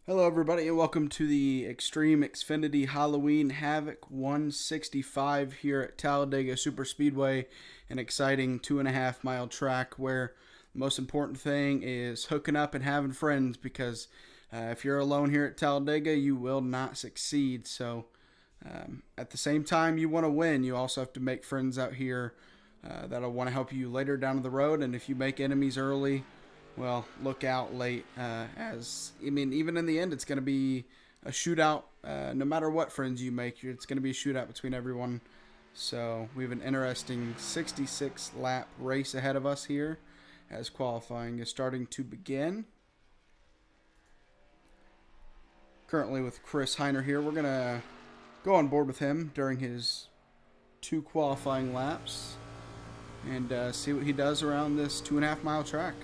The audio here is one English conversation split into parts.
Hello, everybody, and welcome to the Xtreme Xfinity Halloween Havoc 165 here at Talladega Superspeedway, an exciting 2.5 mile track where the most important thing is hooking up and having friends because if you're alone here at Talladega, you will not succeed. So, at the same time, you want to win, you also have to make friends out here that'll want to help you later down the road, and if you make enemies early, well, look out late. Even in the end, it's going to be a shootout. No matter what friends you make, it's going to be a shootout between everyone. So we have an interesting 66 lap race ahead of us here as qualifying is starting to begin. Currently with Chris Heiner here. We're going to go on board with him during his 2 qualifying laps and see what he does around this 2.5 mile track.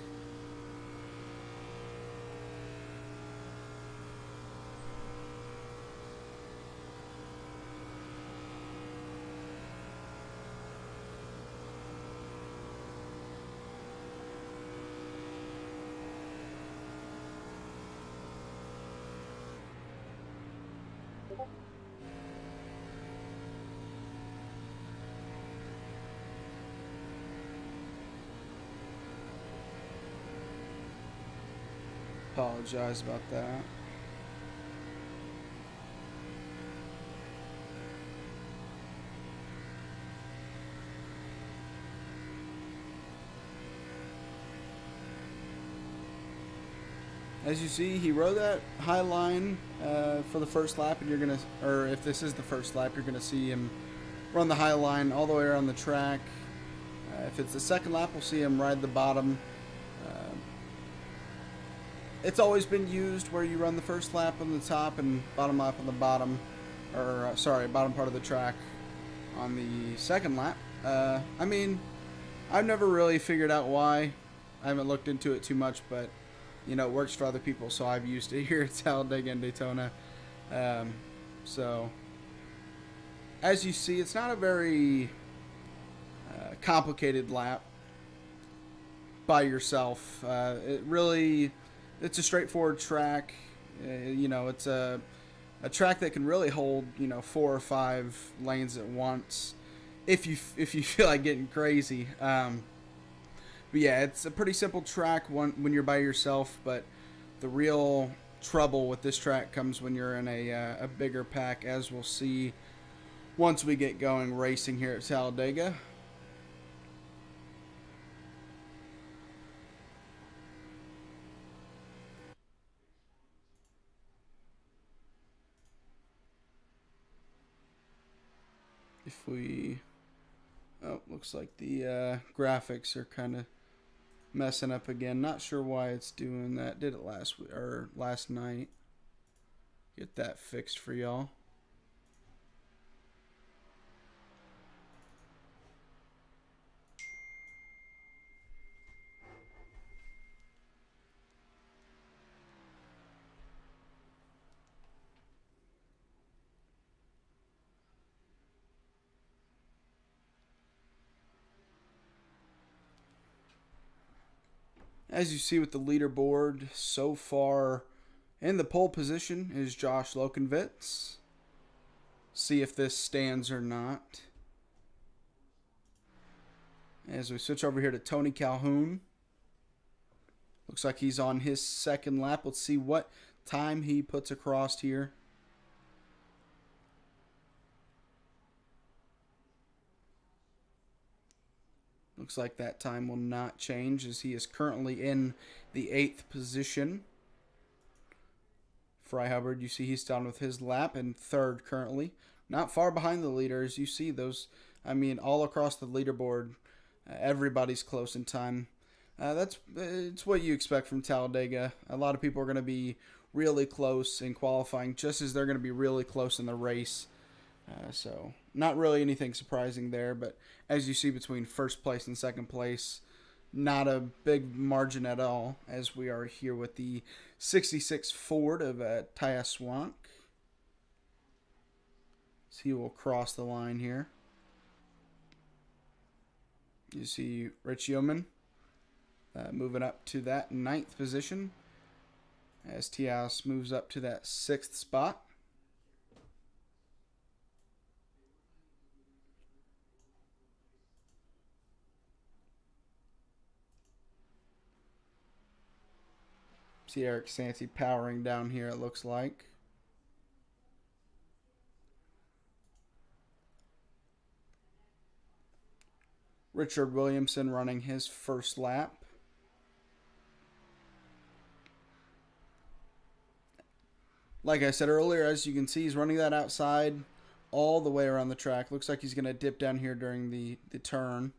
Apologize about that. As you see, he rode that high line for the first lap, and or if this is the first lap, you're gonna see him run the high line all the way around the track. If it's the second lap, we'll see him ride the bottom. Uh, it's always been used where you run the first lap on the top and bottom lap on the bottom, or bottom part of the track on the second lap. I've never really figured out why. I haven't looked into it too much, but it works for other people, so I've used it here at Talladega and Daytona. So, as you see, it's not a very complicated lap by yourself. It's a straightforward track. It's a track that can really hold 4 or 5 lanes at once if you feel like getting crazy. But yeah, it's a pretty simple track when you're by yourself, but the real trouble with this track comes when you're in a bigger pack, as we'll see once we get going racing here at Talladega. Looks like the graphics are kind of messing up again. Not sure why it's doing that. Did it last night. Get that fixed for y'all. As you see with the leaderboard, so far in the pole position is Josh Lokenvitz. See if this stands or not. As we switch over here to Tony Calhoun. Looks like he's on his second lap. Let's see what time he puts across here. Looks like that time will not change as he is currently in the 8th position. Fry Hubbard, you see he's down with his lap in 3rd currently. Not far behind the leaders. You see those, all across the leaderboard, everybody's close in time. It's what you expect from Talladega. A lot of people are going to be really close in qualifying, just as they're going to be really close in the race. So not really anything surprising there, but as you see between first place and second place, not a big margin at all, as we are here with the 66 Ford of Taya Swank. So he will cross the line here. You see Rich Yeoman moving up to that 9th position. as Tias moves up to that 6th spot. See Eric Santi powering down here, it looks like. Richard Williamson running his first lap. Like I said earlier, as you can see, he's running that outside all the way around the track. Looks like he's going to dip down here during the turn.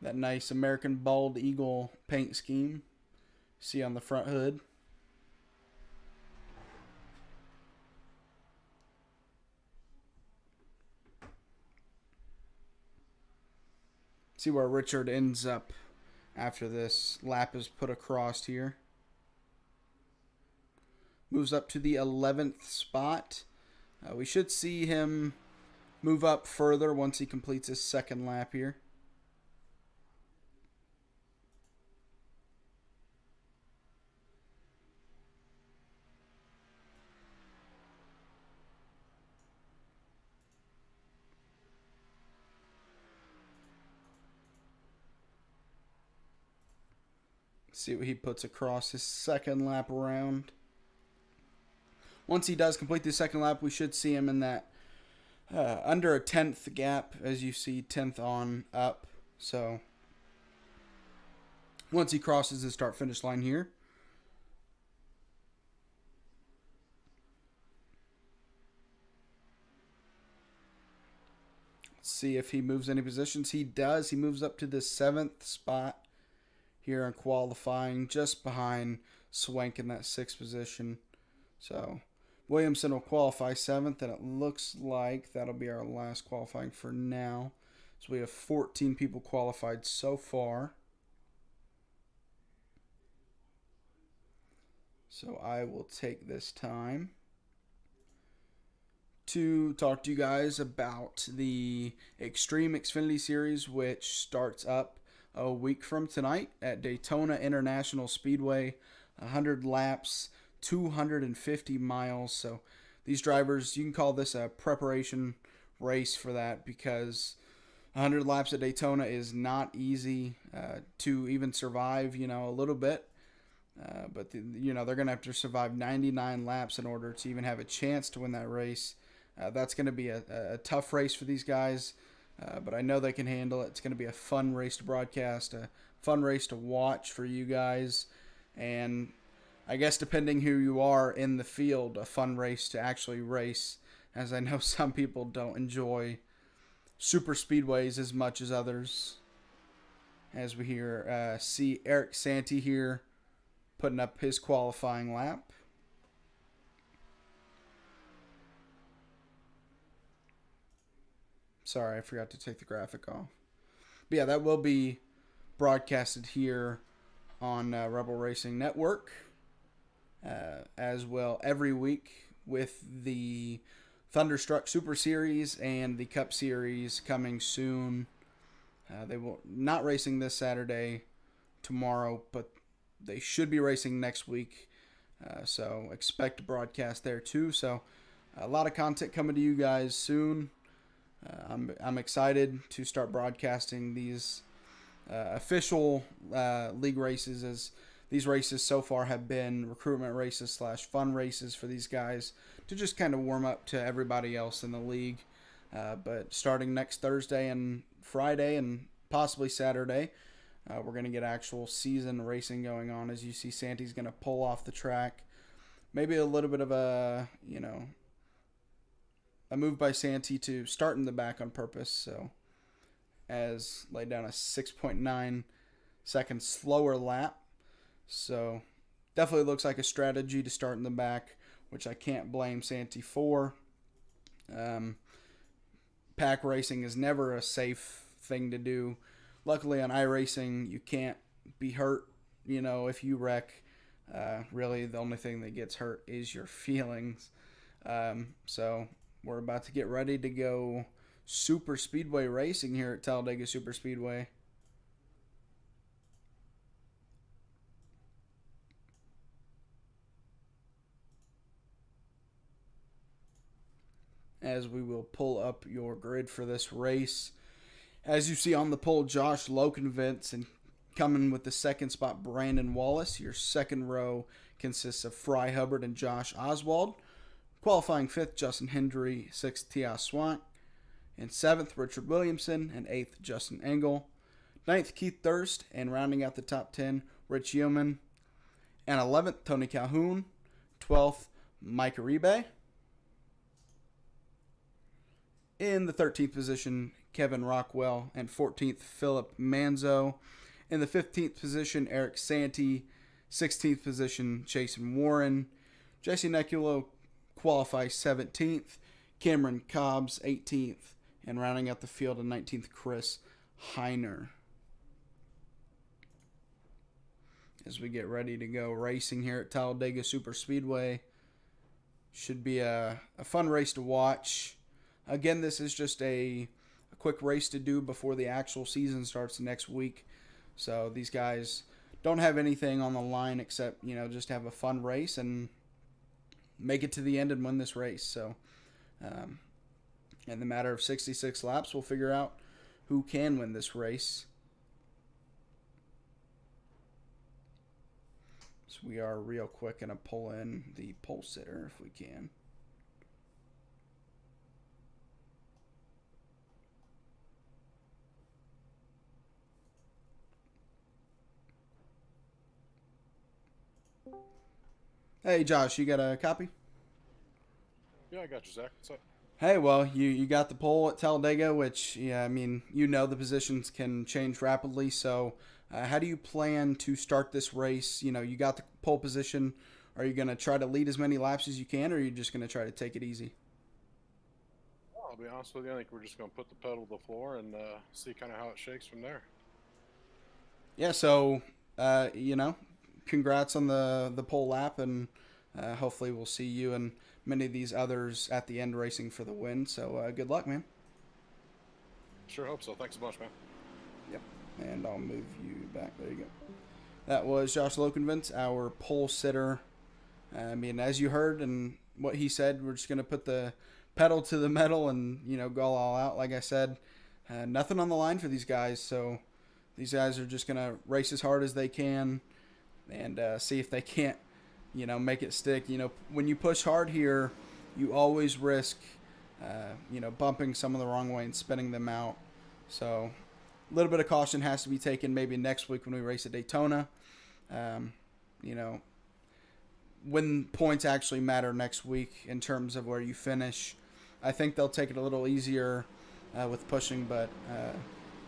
That nice American Bald Eagle paint scheme. See on the front hood. See where Richard ends up after this lap is put across here. Moves up to the 11th spot. We should see him move up further once he completes his second lap here. See what he puts across his second lap around. Once he does complete the second lap, we should see him in that under a 10th gap, as you see, 10th on up. So once he crosses the start-finish line here, let's see if he moves any positions. He does. He moves up to the 7th spot here in qualifying, just behind Swank in that 6th position. So Williamson will qualify 7th, and it looks like that'll be our last qualifying for now. So we have 14 people qualified so far. So I will take this time to talk to you guys about the Xtreme Xfinity Series, which starts up a week from tonight at Daytona International Speedway. 100 laps, 250 miles. So these drivers, you can call this a preparation race for that, because 100 laps at Daytona is not easy to even survive, a little bit. But they're going to have to survive 99 laps in order to even have a chance to win that race. That's going to be a tough race for these guys. But I know they can handle it. It's going to be a fun race to broadcast, a fun race to watch for you guys, and I guess depending who you are in the field, a fun race to actually race, as I know some people don't enjoy super speedways as much as others. As we see Eric Santi here putting up his qualifying lap. Sorry, I forgot to take the graphic off. But yeah, that will be broadcasted here on Rebel Racing Network as well every week, with the Thunderstruck Super Series and the Cup Series coming soon. They will not racing this Saturday, tomorrow, but they should be racing next week. So expect a broadcast there too. So a lot of content coming to you guys soon. I'm excited to start broadcasting these official league races, as these races so far have been recruitment races / fun races for these guys to just kind of warm up to everybody else in the league. But starting next Thursday and Friday and possibly Saturday, we're going to get actual season racing going on. As you see, Santi's going to pull off the track. Maybe a little bit of a move by Santi to start in the back on purpose, so as laid down a 6.9 second slower lap. So definitely looks like a strategy to start in the back, which I can't blame Santi for. Pack racing is never a safe thing to do. Luckily on iRacing, you can't be hurt, if you wreck. Really, the only thing that gets hurt is your feelings. So we're about to get ready to go super speedway racing here at Talladega Superspeedway. as we will pull up your grid for this race. As you see on the pole, Josh Lokenvitz, and coming with the second spot, Brandon Wallace. Your second row consists of Fry Hubbard and Josh Oswald. Qualifying fifth, Justin Hendry. Sixth, Tia Swank. And seventh, Richard Williamson. And eighth, Justin Engel. Ninth, Keith Thurst. And rounding out the top 10, Rich Yeoman. And 11th, Tony Calhoun. 12th, Mike Uribe. In the 13th position, Kevin Rockwell. And 14th, Philip Manzo. In the 15th position, Eric Santee. 16th position, Jason Warren. Jesse Neculo qualifies 17th. Cameron Cobbs, 18th. And rounding out the field in 19th, Chris Heiner. As we get ready to go racing here at Talladega Superspeedway. Should be a fun race to watch. Again, this is just a quick race to do before the actual season starts next week. So these guys don't have anything on the line except, just have a fun race and make it to the end and win this race. So in the matter of 66 laps, we'll figure out who can win this race. So we are real quick going to pull in the pole sitter if we can. Hey, Josh, you got a copy? Yeah, I got you, Zach. What's up? Hey, well, you got the pole at Talladega, which, the positions can change rapidly. So how do you plan to start this race? You got the pole position. Are you going to try to lead as many laps as you can, or are you just going to try to take it easy? Well, I'll be honest with you. I think we're just going to put the pedal to the floor and see kind of how it shakes from there. Yeah, so, congrats on the pole lap, and hopefully we'll see you and many of these others at the end racing for the win. So good luck, man. Sure hope so. Thanks a bunch, man. Yep, and I'll move you back. There you go. That was Josh Lokenvitz, our pole sitter. As you heard and what he said, we're just going to put the pedal to the metal and, go all out. Like I said, nothing on the line for these guys. So these guys are just going to race as hard as they can and see if they can't, make it stick. When you push hard here, you always risk, bumping some of the wrong way and spinning them out. So a little bit of caution has to be taken maybe next week when we race at Daytona. When points actually matter next week in terms of where you finish, I think they'll take it a little easier with pushing, but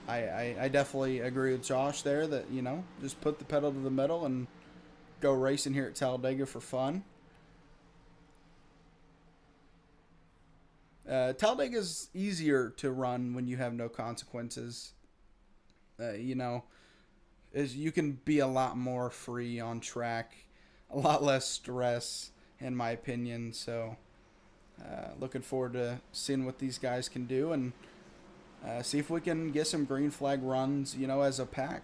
I definitely agree with Josh there that, just put the pedal to the metal and go racing here at Talladega for fun. Talladega's easier to run when you have no consequences. Is you can be a lot more free on track, a lot less stress, in my opinion. So, looking forward to seeing what these guys can do and see if we can get some green flag runs, as a pack.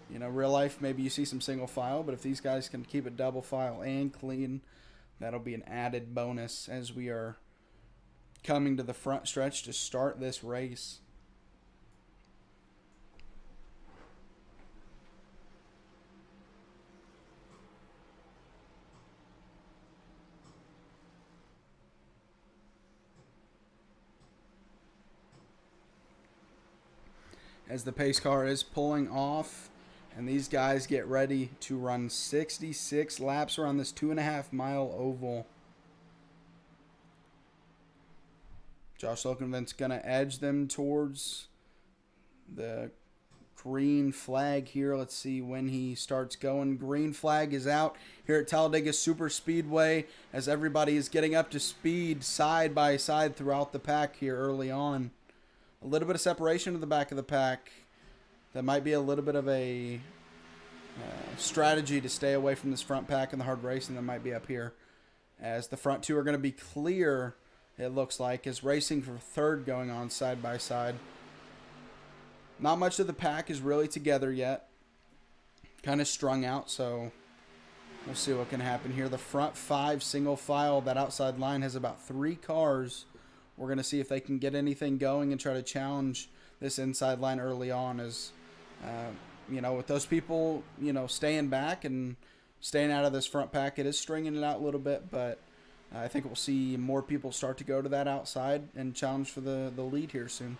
Real life, maybe you see some single file, but if these guys can keep it double file and clean, that'll be an added bonus as we are coming to the front stretch to start this race. As the pace car is pulling off, and these guys get ready to run 66 laps around this 2.5 mile oval. Josh Lokenvitz going to edge them towards the green flag here. Let's see when he starts going. Green flag is out here at Talladega Superspeedway as everybody is getting up to speed side by side throughout the pack here early on. A little bit of separation to the back of the pack. That might be a little bit of a strategy to stay away from this front pack in the hard racing that might be up here. As the front two are going to be clear, it looks like, as racing for third going on side by side. Not much of the pack is really together yet. Kind of strung out, so we'll see what can happen here. The front five single file, that outside line has about 3 cars we're going to see if they can get anything going and try to challenge this inside line early on. As with those people, staying back and staying out of this front pack, it is stringing it out a little bit, but I think we'll see more people start to go to that outside and challenge for the lead here soon.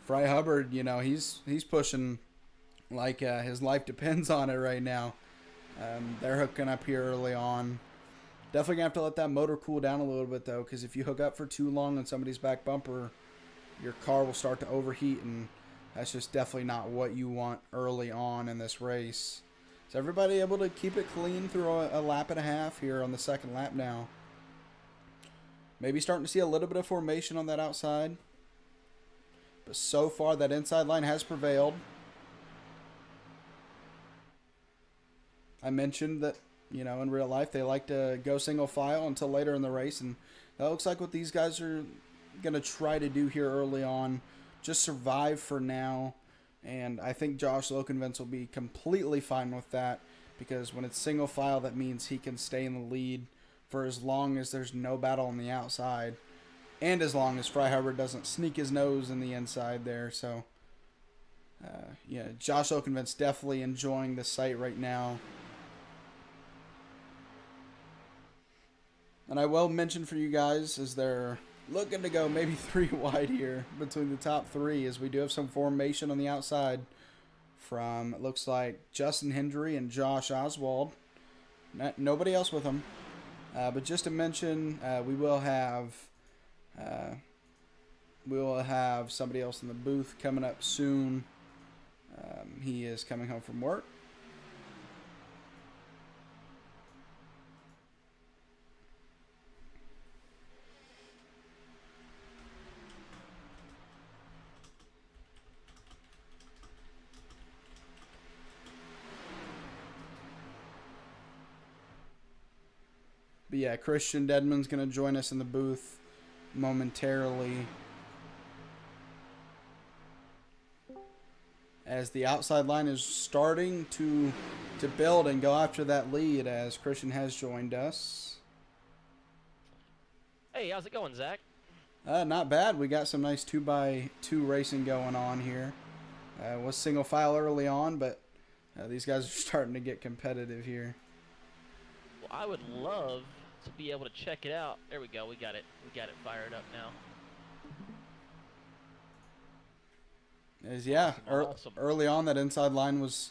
Fry Hubbard, he's pushing like his life depends on it right now. They're hooking up here early on. Definitely gonna have to let that motor cool down a little bit though, because if you hook up for too long on somebody's back bumper, your car will start to overheat, and that's just definitely not what you want early on in this race. Is everybody able to keep it clean through a lap and a half here on the second lap now? Maybe starting to see a little bit of formation on that outside. But so far, that inside line has prevailed. I mentioned that, in real life, they like to go single file until later in the race. And that looks like what these guys are going to try to do here early on. Just survive for now. And I think Josh Lokenvents will be completely fine with that. Because when it's single file, that means he can stay in the lead for as long as there's no battle on the outside. And as long as Fry Hubbard doesn't sneak his nose in the inside there. So, Josh Lokenvents definitely enjoying the sight right now. And I will mention for you guys, as they're looking to go maybe 3 wide here between the top 3, as we do have some formation on the outside from, it looks like, Justin Hendry and Josh Oswald. Nobody else with them. But just to mention, we will have somebody else in the booth coming up soon. He is coming home from work. But yeah, Christian Dedman's going to join us in the booth momentarily, as the outside line is starting to build and go after that lead, as Christian has joined us. Hey, how's it going, Zach? Not bad. We got some nice 2x2 racing going on here. Was single file early on, but these guys are starting to get competitive here. Well, I would love to be able to check it out. There we go. We got it fired up now. Awesome. Early on, that inside line was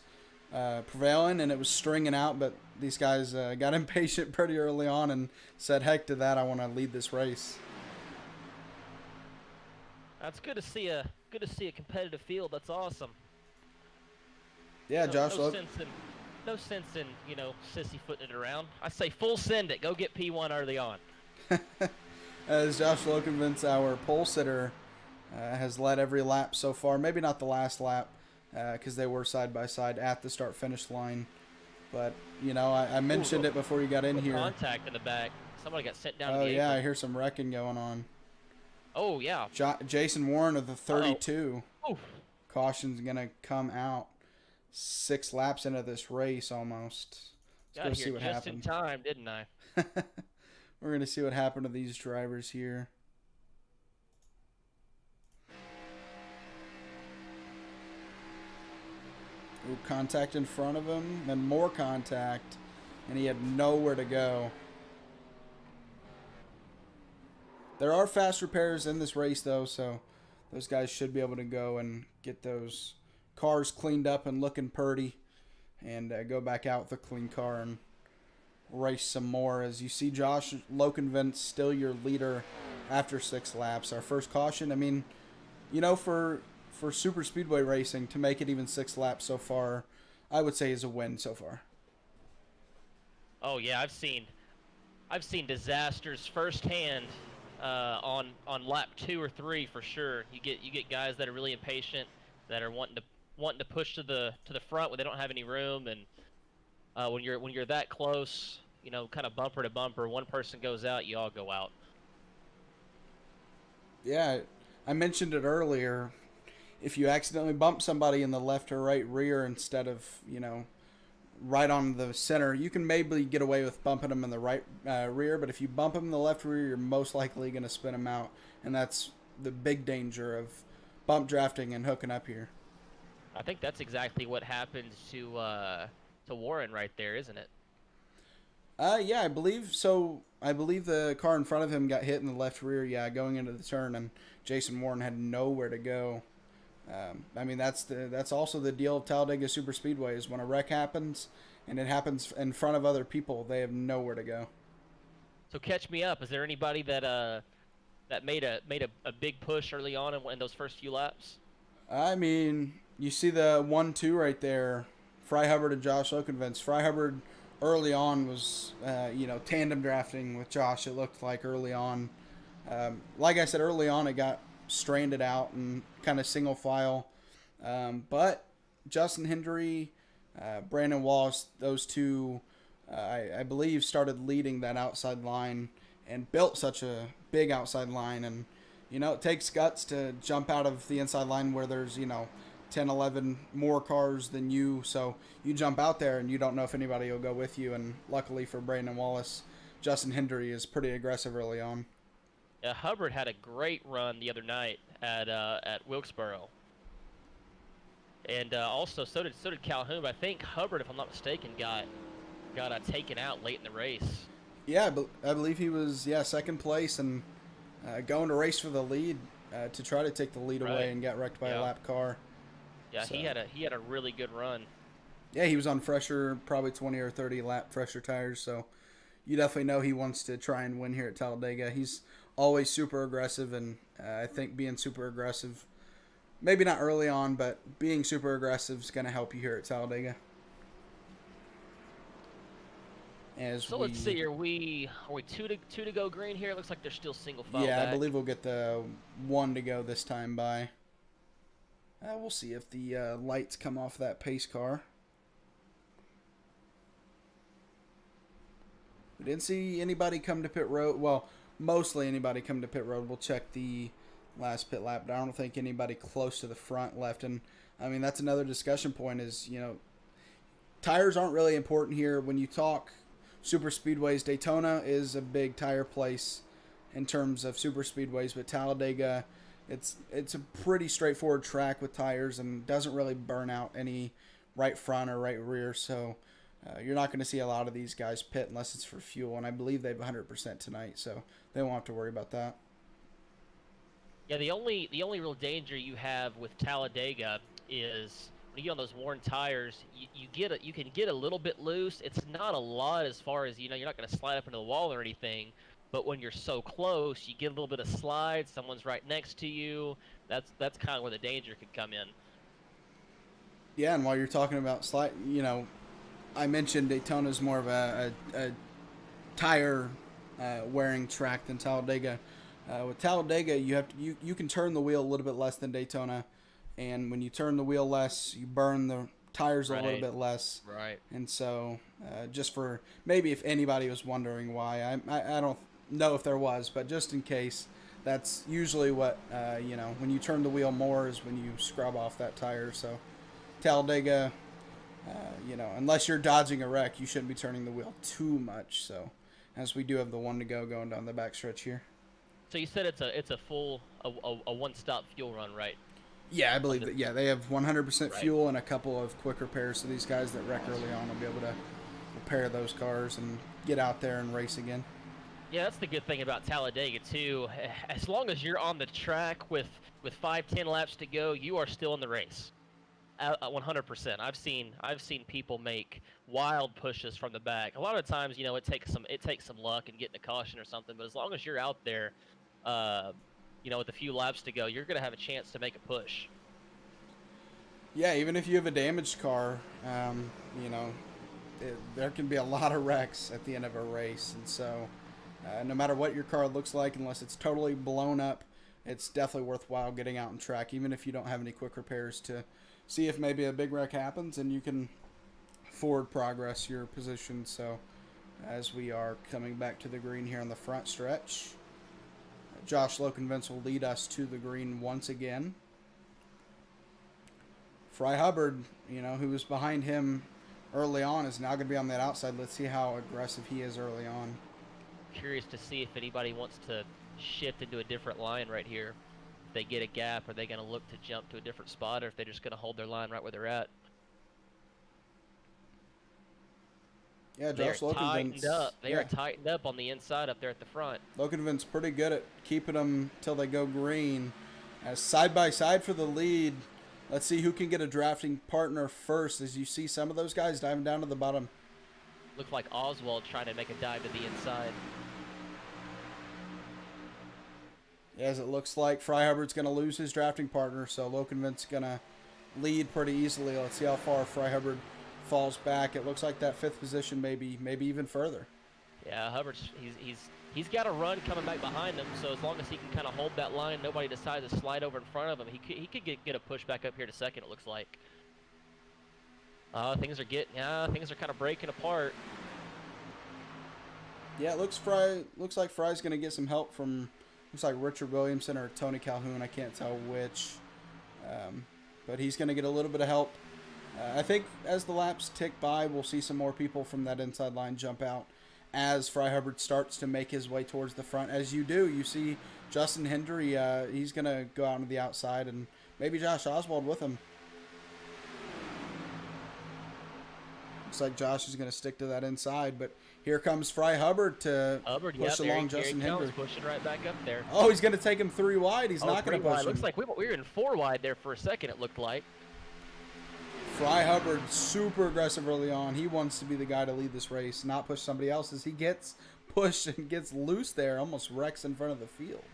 prevailing, and it was stringing out, but these guys got impatient pretty early on and said, heck to that, I want to lead this race. That's good to see a competitive field. That's awesome. Yeah, Josh. No sense in sissy-footing it around. I say full send it. Go get P1 early on. As Josh Lokenvents, our pole sitter, has led every lap so far. Maybe not the last lap, because they were side by side at the start-finish line. But I mentioned it before you got in here. Contact in the back. Somebody got sent down. Oh yeah, I hear some wrecking going on. Oh yeah. Jason Warren of the 32. Uh-oh. Caution's gonna come out 6 laps into this race almost. Got Let's go see what just happened. in time, didn't I? We're gonna see what happened to these drivers here. Ooh, contact in front of him, and more contact, and he had nowhere to go. There are fast repairs in this race, though, so those guys should be able to go and get those cars cleaned up and looking purty, and go back out with a clean car and race some more. As you see, Josh Lokenvents still your leader after 6 laps. Our first caution, I mean, for super speedway racing, to make it even 6 laps so far, I would say is a win so far. Oh yeah, I've seen disasters firsthand on lap 2 or 3 for sure. You get guys that are really impatient, that are wanting to push to the front when they don't have any room, and when you're that close, kind of bumper to bumper, one person goes out, you all go out. Yeah, I mentioned it earlier. If you accidentally bump somebody in the left or right rear instead of, right on the center. You can maybe get away with bumping him in the right rear, but if you bump him in the left rear, you're most likely going to spin him out, and that's the big danger of bump drafting and hooking up here. I think that's exactly what happens to Warren right there, isn't it? Yeah, I believe so. I believe the car in front of him got hit in the left rear, yeah, going into the turn, and Jason Warren had nowhere to go. I mean, that's also the deal of Talladega Superspeedway is when a wreck happens and it happens in front of other people, they have nowhere to go. So catch me up. Is there anybody that made a big push early on in those first few laps? I mean, you see the 1-2 right there, Fry Hubbard and Josh Oakenvents. Fry Hubbard early on was, tandem drafting with Josh, it looked like early on. Like I said, early on it got stranded out and kind of single file. But Justin Hendry, Brandon Wallace, those two, I believe, started leading that outside line and built such a big outside line. And, it takes guts to jump out of the inside line where there's, 10, 11 more cars than you. So you jump out there and you don't know if anybody will go with you. And luckily for Brandon Wallace, Justin Hendry is pretty aggressive early on. Yeah, Hubbard had a great run the other night at Wilkesboro, and also so did Calhoun. But I think Hubbard, if I'm not mistaken, got taken out late in the race. Yeah, I believe he was second place and going to race for the lead to try to take the lead away and got wrecked by a lap car. Yeah, so. he had a really good run. Yeah, he was on fresher, probably 20 or 30 lap fresher tires, so you definitely know he wants to try and win here at Talladega. He's always super aggressive, and I think being super aggressive, maybe not early on, but being super aggressive is going to help you here at Talladega. Let's see, are we two to go green here? It looks like they're still single file Yeah, back. I believe we'll get the 1 to go this time by. We'll see if the lights come off that pace car. We didn't see anybody come to pit road. Well, mostly anybody come to pit road. We'll check the last pit lap, but I don't think anybody close to the front left. And, I mean, that's another discussion point is, tires aren't really important here. When you talk super speedways, Daytona is a big tire place in terms of super speedways, but Talladega, it's a pretty straightforward track with tires and doesn't really burn out any right front or right rear, so you're not going to see a lot of these guys pit unless it's for fuel, and I believe they have 100% tonight, so they won't have to worry about that. Yeah, the only real danger you have with Talladega is when you get on those worn tires, you can get a little bit loose. It's not a lot as far as you're not going to slide up into the wall or anything. But when you're so close, you get a little bit of slide. Someone's right next to you. That's kind of where the danger could come in. Yeah, and while you're talking about slide, I mentioned Daytona's more of a tire wearing track than Talladega. With Talladega, you can turn the wheel a little bit less than Daytona, and when you turn the wheel less, you burn the tires a little bit less. Right. And so, just for maybe if anybody was wondering why, I don't know if there was, but just in case, that's usually what when you turn the wheel more is when you scrub off that tire. So Talladega, unless you're dodging a wreck, you shouldn't be turning the wheel too much. So as we do have the 1 to go going down the backstretch here. So you said it's a full one-stop fuel run, right? Yeah, I believe that. Yeah, they have 100% fuel and a couple of quick repairs. So these guys that wreck early on will be able to repair those cars and get out there and race again. Yeah, that's the good thing about Talladega too. As long as you're on the track with 5-10 laps to go, you are still in the race. 100%. I've seen people make wild pushes from the back. A lot of times, it takes some luck and getting a caution or something. But as long as you're out there, with a few laps to go, you're going to have a chance to make a push. Yeah, even if you have a damaged car, there can be a lot of wrecks at the end of a race, and so no matter what your car looks like, unless it's totally blown up, it's definitely worthwhile getting out on track, even if you don't have any quick repairs, to see if maybe a big wreck happens and you can forward progress your position. So as we are coming back to the green here on the front stretch, Josh Lokenvents will lead us to the green once again. Fry Hubbard, who was behind him early on is now going to be on that outside. Let's see how aggressive he is early on. Curious to see if anybody wants to shift into a different line right here. If they get a gap, are they going to look to jump to a different spot, or if they're just going to hold their line right where they're at? Yeah, They're Josh Lokenvins. tightened up. They are tightened up on the inside up there at the front. Lokenvins pretty good at keeping them till they go green. As side by side for the lead. Let's see who can get a drafting partner first. As you see some of those guys diving down to the bottom. Looks like Oswald trying to make a dive to the inside. As it looks like Fry Hubbard's going to lose his drafting partner, so Lokenvins going to lead pretty easily. Let's see how far Fry Hubbard falls back. It looks like that 5th position, maybe even further. Yeah, Hubbard's he's got a run coming back behind him, so as long as he can kind of hold that line, nobody decides to slide over in front of him, he could get a push back up here to second. It looks like. Things are kind of breaking apart. Yeah, it looks like Fry's going to get some help from, looks like Richard Williamson or Tony Calhoun. I can't tell which, but he's going to get a little bit of help. I think as the laps tick by, we'll see some more people from that inside line jump out as Fry Hubbard starts to make his way towards the front. As you do, you see Justin Hendry, he's going to go out to the outside, and maybe Josh Oswald with him. Looks like Josh is going to stick to that inside, but here comes Fry Hubbard to push along Justin Hendry. Pushing right back up there. Oh, he's going to take him 3 wide. He's not going to push him. Looks like we were in 4 wide there for a second, it looked like. Fry Hubbard, super aggressive early on. He wants to be the guy to lead this race, not push somebody else. As he gets pushed and gets loose there, almost wrecks in front of the field.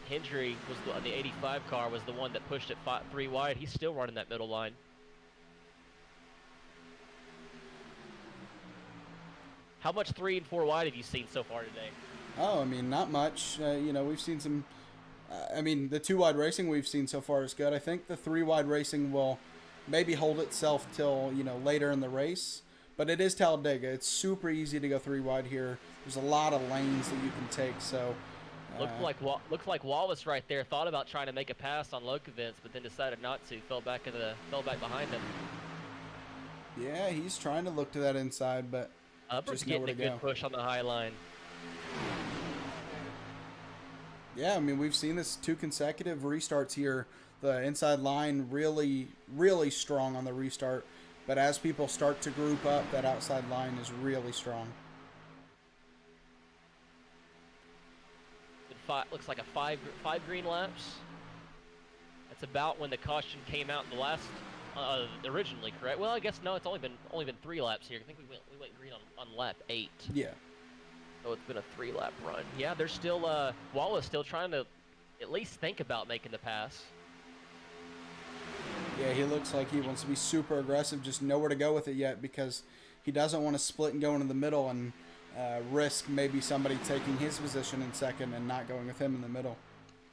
Hendry was the 85 car was the one that pushed it 3 wide. He's still running that middle line. How much 3 and 4 wide have you seen so far today? Oh, I mean, not much. We've seen some. The 2 wide racing we've seen so far is good. I think the 3 wide racing will maybe hold itself till later in the race. But it is Talladega. It's super easy to go 3 wide here. There's a lot of lanes that you can take. So looks like Wallace right there thought about trying to make a pass on Lokenvins, but then decided not to. Fell back behind him. Yeah, he's trying to look to that inside, but Hubbard's just nowhere getting to a go. good push on the high line. Yeah, we've seen this 2 consecutive restarts here. The inside line really, really strong on the restart. But as people start to group up, that outside line is really strong. Looks like a five green laps. That's about when the caution came out in the last, originally, correct? Well, I guess no. It's only been 3 laps here. I think we went green on lap 8. Yeah. So it's been a 3-lap run. Yeah, there's still Wallace still trying to at least think about making the pass. Yeah, he looks like he wants to be super aggressive, just nowhere to go with it yet because he doesn't want to split and go into the middle and risk maybe somebody taking his position in second and not going with him in the middle.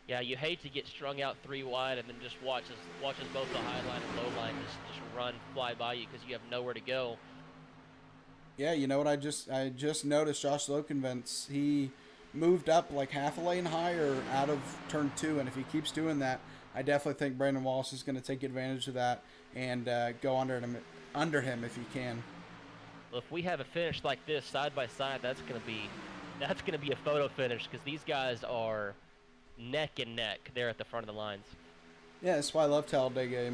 Yeah, you hate to get strung out 3 wide and then just watch as both the high line and low line just fly by you because you have nowhere to go. Yeah, you know what I just noticed? Josh Lokenvins, he moved up like half a lane higher out of turn 2, and if he keeps doing that, I definitely think Brandon Wallace is going to take advantage of that and go under him if he can. Well, if we have a finish like this side by side, that's going to be a photo finish because these guys are neck and neck there at the front of the lines. Yeah, that's why I love Talladega.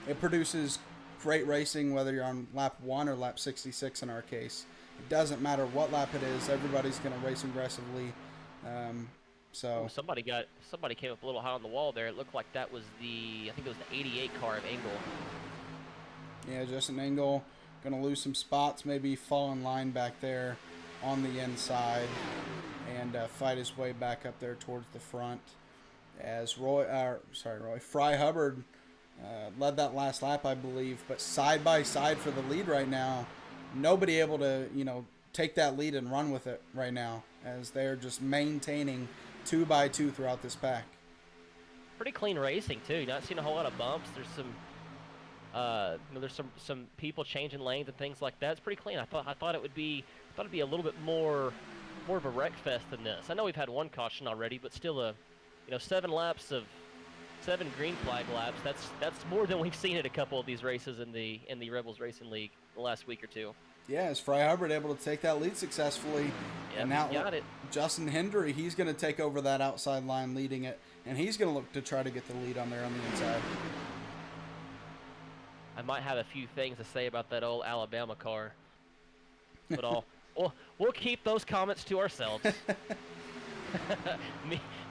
It produces great racing whether you're on lap 1 or lap 66 in our case. It doesn't matter what lap it is. Everybody's going to race aggressively. Ooh, somebody came up a little high on the wall there. It looked like that was I think it was the 88 car of Engel. Yeah, Justin Engel going to lose some spots, maybe fall in line back there on the inside and fight his way back up there towards the front. As Fry Hubbard led that last lap, I believe, but side by side for the lead right now. Nobody able to, take that lead and run with it right now as they're just maintaining 2 by 2 throughout this pack. Pretty clean racing too. You're not seeing a whole lot of bumps. There's some people changing lanes and things like that. It's pretty clean. I thought it'd be a little bit more of a wreck fest than this. I know we've had 1 caution already, but still 7 laps of 7 green flag laps. That's more than we've seen at a couple of these races in the Rebels Racing League the last week or two. Yeah, is Fry Hubbard able to take that lead successfully? Yep, and now he's got it. Justin Hendry, he's going to take over that outside line leading it, and he's going to look to try to get the lead on there on the inside. I might have a few things to say about that old Alabama car, but we'll keep those comments to ourselves.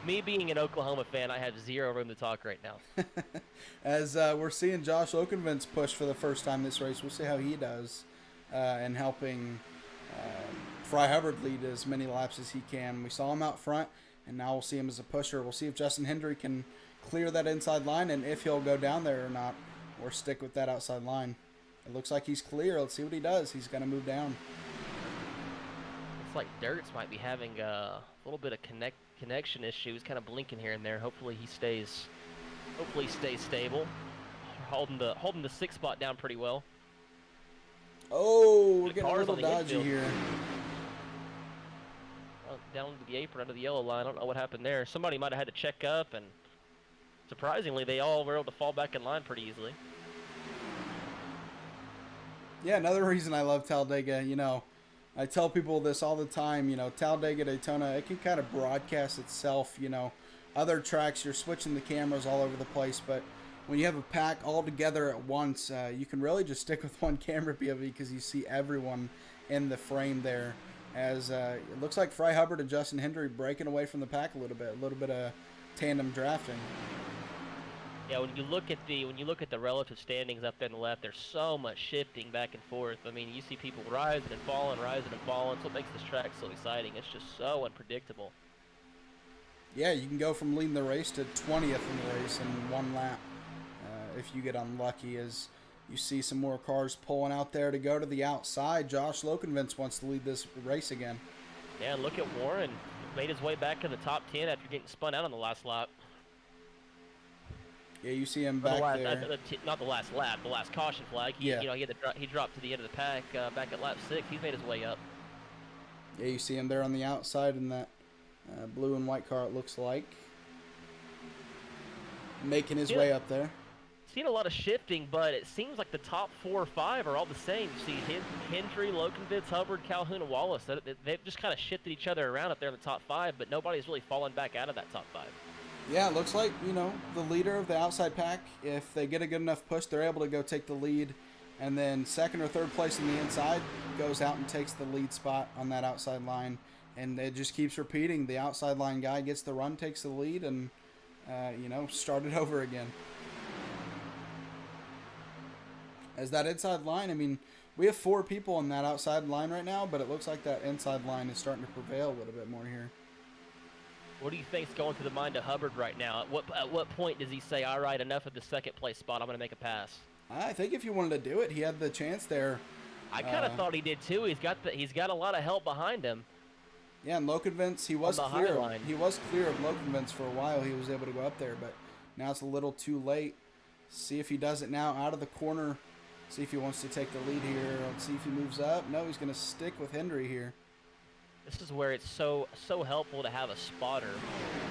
Me being an Oklahoma fan, I have zero room to talk right now. As we're seeing Josh Okenvins push for the first time this race, we'll see how he does in helping Fry Hubbard lead as many laps as he can. We saw him out front, and now we'll see him as a pusher. We'll see if Justin Hendry can clear that inside line and if he'll go down there or not, or stick with that outside line. It looks like he's clear. Let's see what he does. He's going to move down. Looks like Dirts might be having a little bit of connection issues, kind of blinking here and there. Hopefully he stays stable. Holding the 6th spot down pretty well. Oh, we're The getting a car's little on the dodgy infield. here. Down to the apron, under the yellow line. I don't know what happened there. Somebody might have had to check up, and surprisingly, they all were able to fall back in line pretty easily. Yeah, another reason I love Talladega, you know, I tell people this all the time, you know, Talladega, Daytona, it can kind of broadcast itself, you know. Other tracks, you're switching the cameras all over the place, but when you have a pack all together at once, you can really just stick with one camera POV because you see everyone in the frame there. As it looks like Fry Hubbard and Justin Hendry breaking away from the pack a little bit of tandem drafting. Yeah, when you look at the relative standings up there on the left, there's so much shifting back and forth. I mean, you see people rising and falling. It's what makes this track so exciting. It's just so unpredictable. Yeah, you can go from leading the race to 20th in the race in one lap if you get unlucky, as you see some more cars pulling out there to go to the outside. Josh Lokenvins wants to lead this race again. Yeah, look at Warren. Made his way back in the top 10 after getting spun out on the last lap. Yeah, you see him back there. Not the last lap, the last caution flag. He dropped to the end of the pack back at lap 6. He's made his way up. Yeah, you see him there on the outside in that blue and white car, it looks like. Making his way up there. Seen a lot of shifting, but it seems like the top 4 or 5 are all the same. You see Hendry, Lokenvitz, Hubbard, Calhoun, and Wallace. They've just kind of shifted each other around up there in the top 5, but nobody's really fallen back out of that top 5. Yeah, it looks like, you know, the leader of the outside pack, if they get a good enough push, they're able to go take the lead. And then second or third place in the inside goes out and takes the lead spot on that outside line. And it just keeps repeating. The outside line guy gets the run, takes the lead, and, you know, start it over again. As that inside line, I mean, we have 4 people in that outside line right now, but it looks like that inside line is starting to prevail a little bit more here. What do you think's going through the mind of Hubbard right now? At what point does he say, all right, enough of the second place spot, I'm going to make a pass? I think if he wanted to do it, he had the chance there. I kind of thought he did too. He's got a lot of help behind him. Yeah, and Lokenvins, he was clear. He was clear of Lokenvins for a while. He was able to go up there, but now it's a little too late. See if he does it now out of the corner. See if he wants to take the lead here. Let's see if he moves up. No, he's going to stick with Hendry here. This is where it's so helpful to have a spotter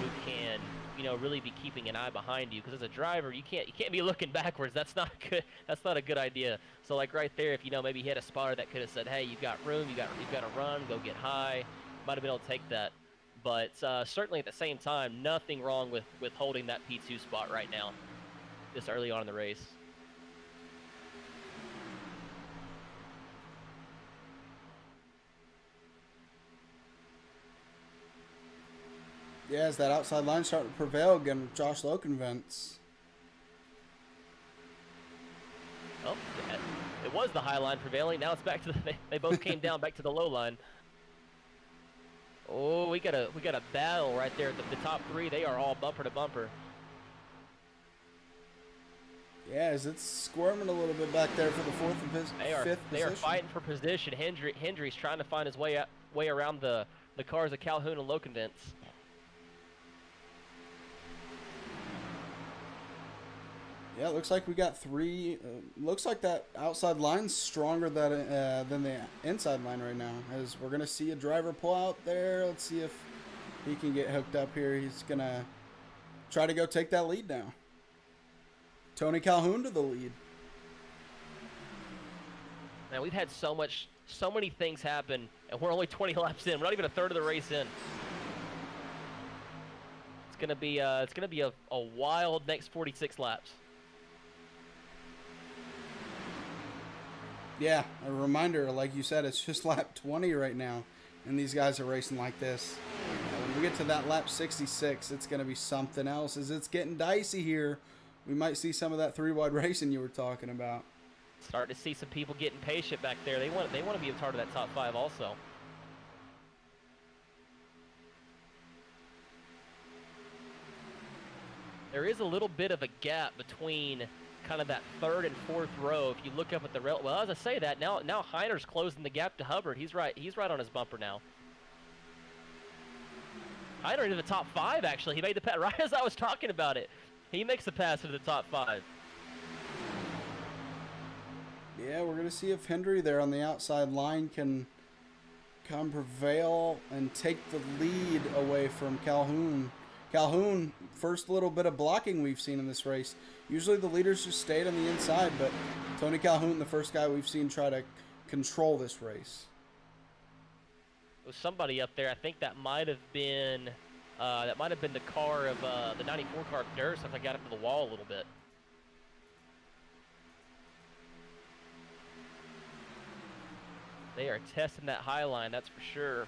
who can, you know, really be keeping an eye behind you. Because as a driver, you can't be looking backwards. That's not good. That's not a good idea. So like right there, if you know maybe he had a spotter that could have said, hey, you've got room, you've got to run, go get high. Might have been able to take that. But certainly at the same time, nothing wrong with holding that P2 spot right now, this early on in the race. Yeah, as that outside line starting to prevail again with Josh Lokenvins. Oh, it was the high line prevailing. Now it's back to they both came down back to the low line. Oh, we got a battle right there. The top 3, they are all bumper to bumper. Yeah, as it's squirming a little bit back there for the 4th and 5th position. They are fighting for position. Hendry's trying to find his way around the cars of Calhoun and Lokenvins. Yeah, it looks like we got 3. Looks like that outside line's stronger than the inside line right now. As we're going to see a driver pull out there. Let's see if he can get hooked up here. He's going to try to go take that lead now. Tony Calhoun to the lead. Man, we've had so many things happen, and we're only 20 laps in. We're not even a third of the race in. It's gonna be a wild next 46 laps. Yeah, a reminder, like you said, it's just lap 20 right now, and these guys are racing like this. When we get to that lap 66, it's going to be something else. As it's getting dicey here, we might see some of that three-wide racing you were talking about. Starting to see some people getting patient back there. They want to be a part of that top 5 also. There is a little bit of a gap between kind of that third and fourth row. If you look up at the rail, well, as I say that, now Heiner's closing the gap to Hubbard. He's right on his bumper now. Heiner into the top 5, actually. He made the pass right as I was talking about it. He makes the pass into the top 5. Yeah, we're going to see if Hendry there on the outside line can come prevail and take the lead away from Calhoun. Calhoun, first little bit of blocking we've seen in this race. Usually the leaders just stayed on the inside, but Tony Calhoun, the first guy we've seen try to control this race. It was somebody up there. I think that might have been the car of the 94 car of Durst. If I got up to the wall a little bit. They are testing that high line, that's for sure.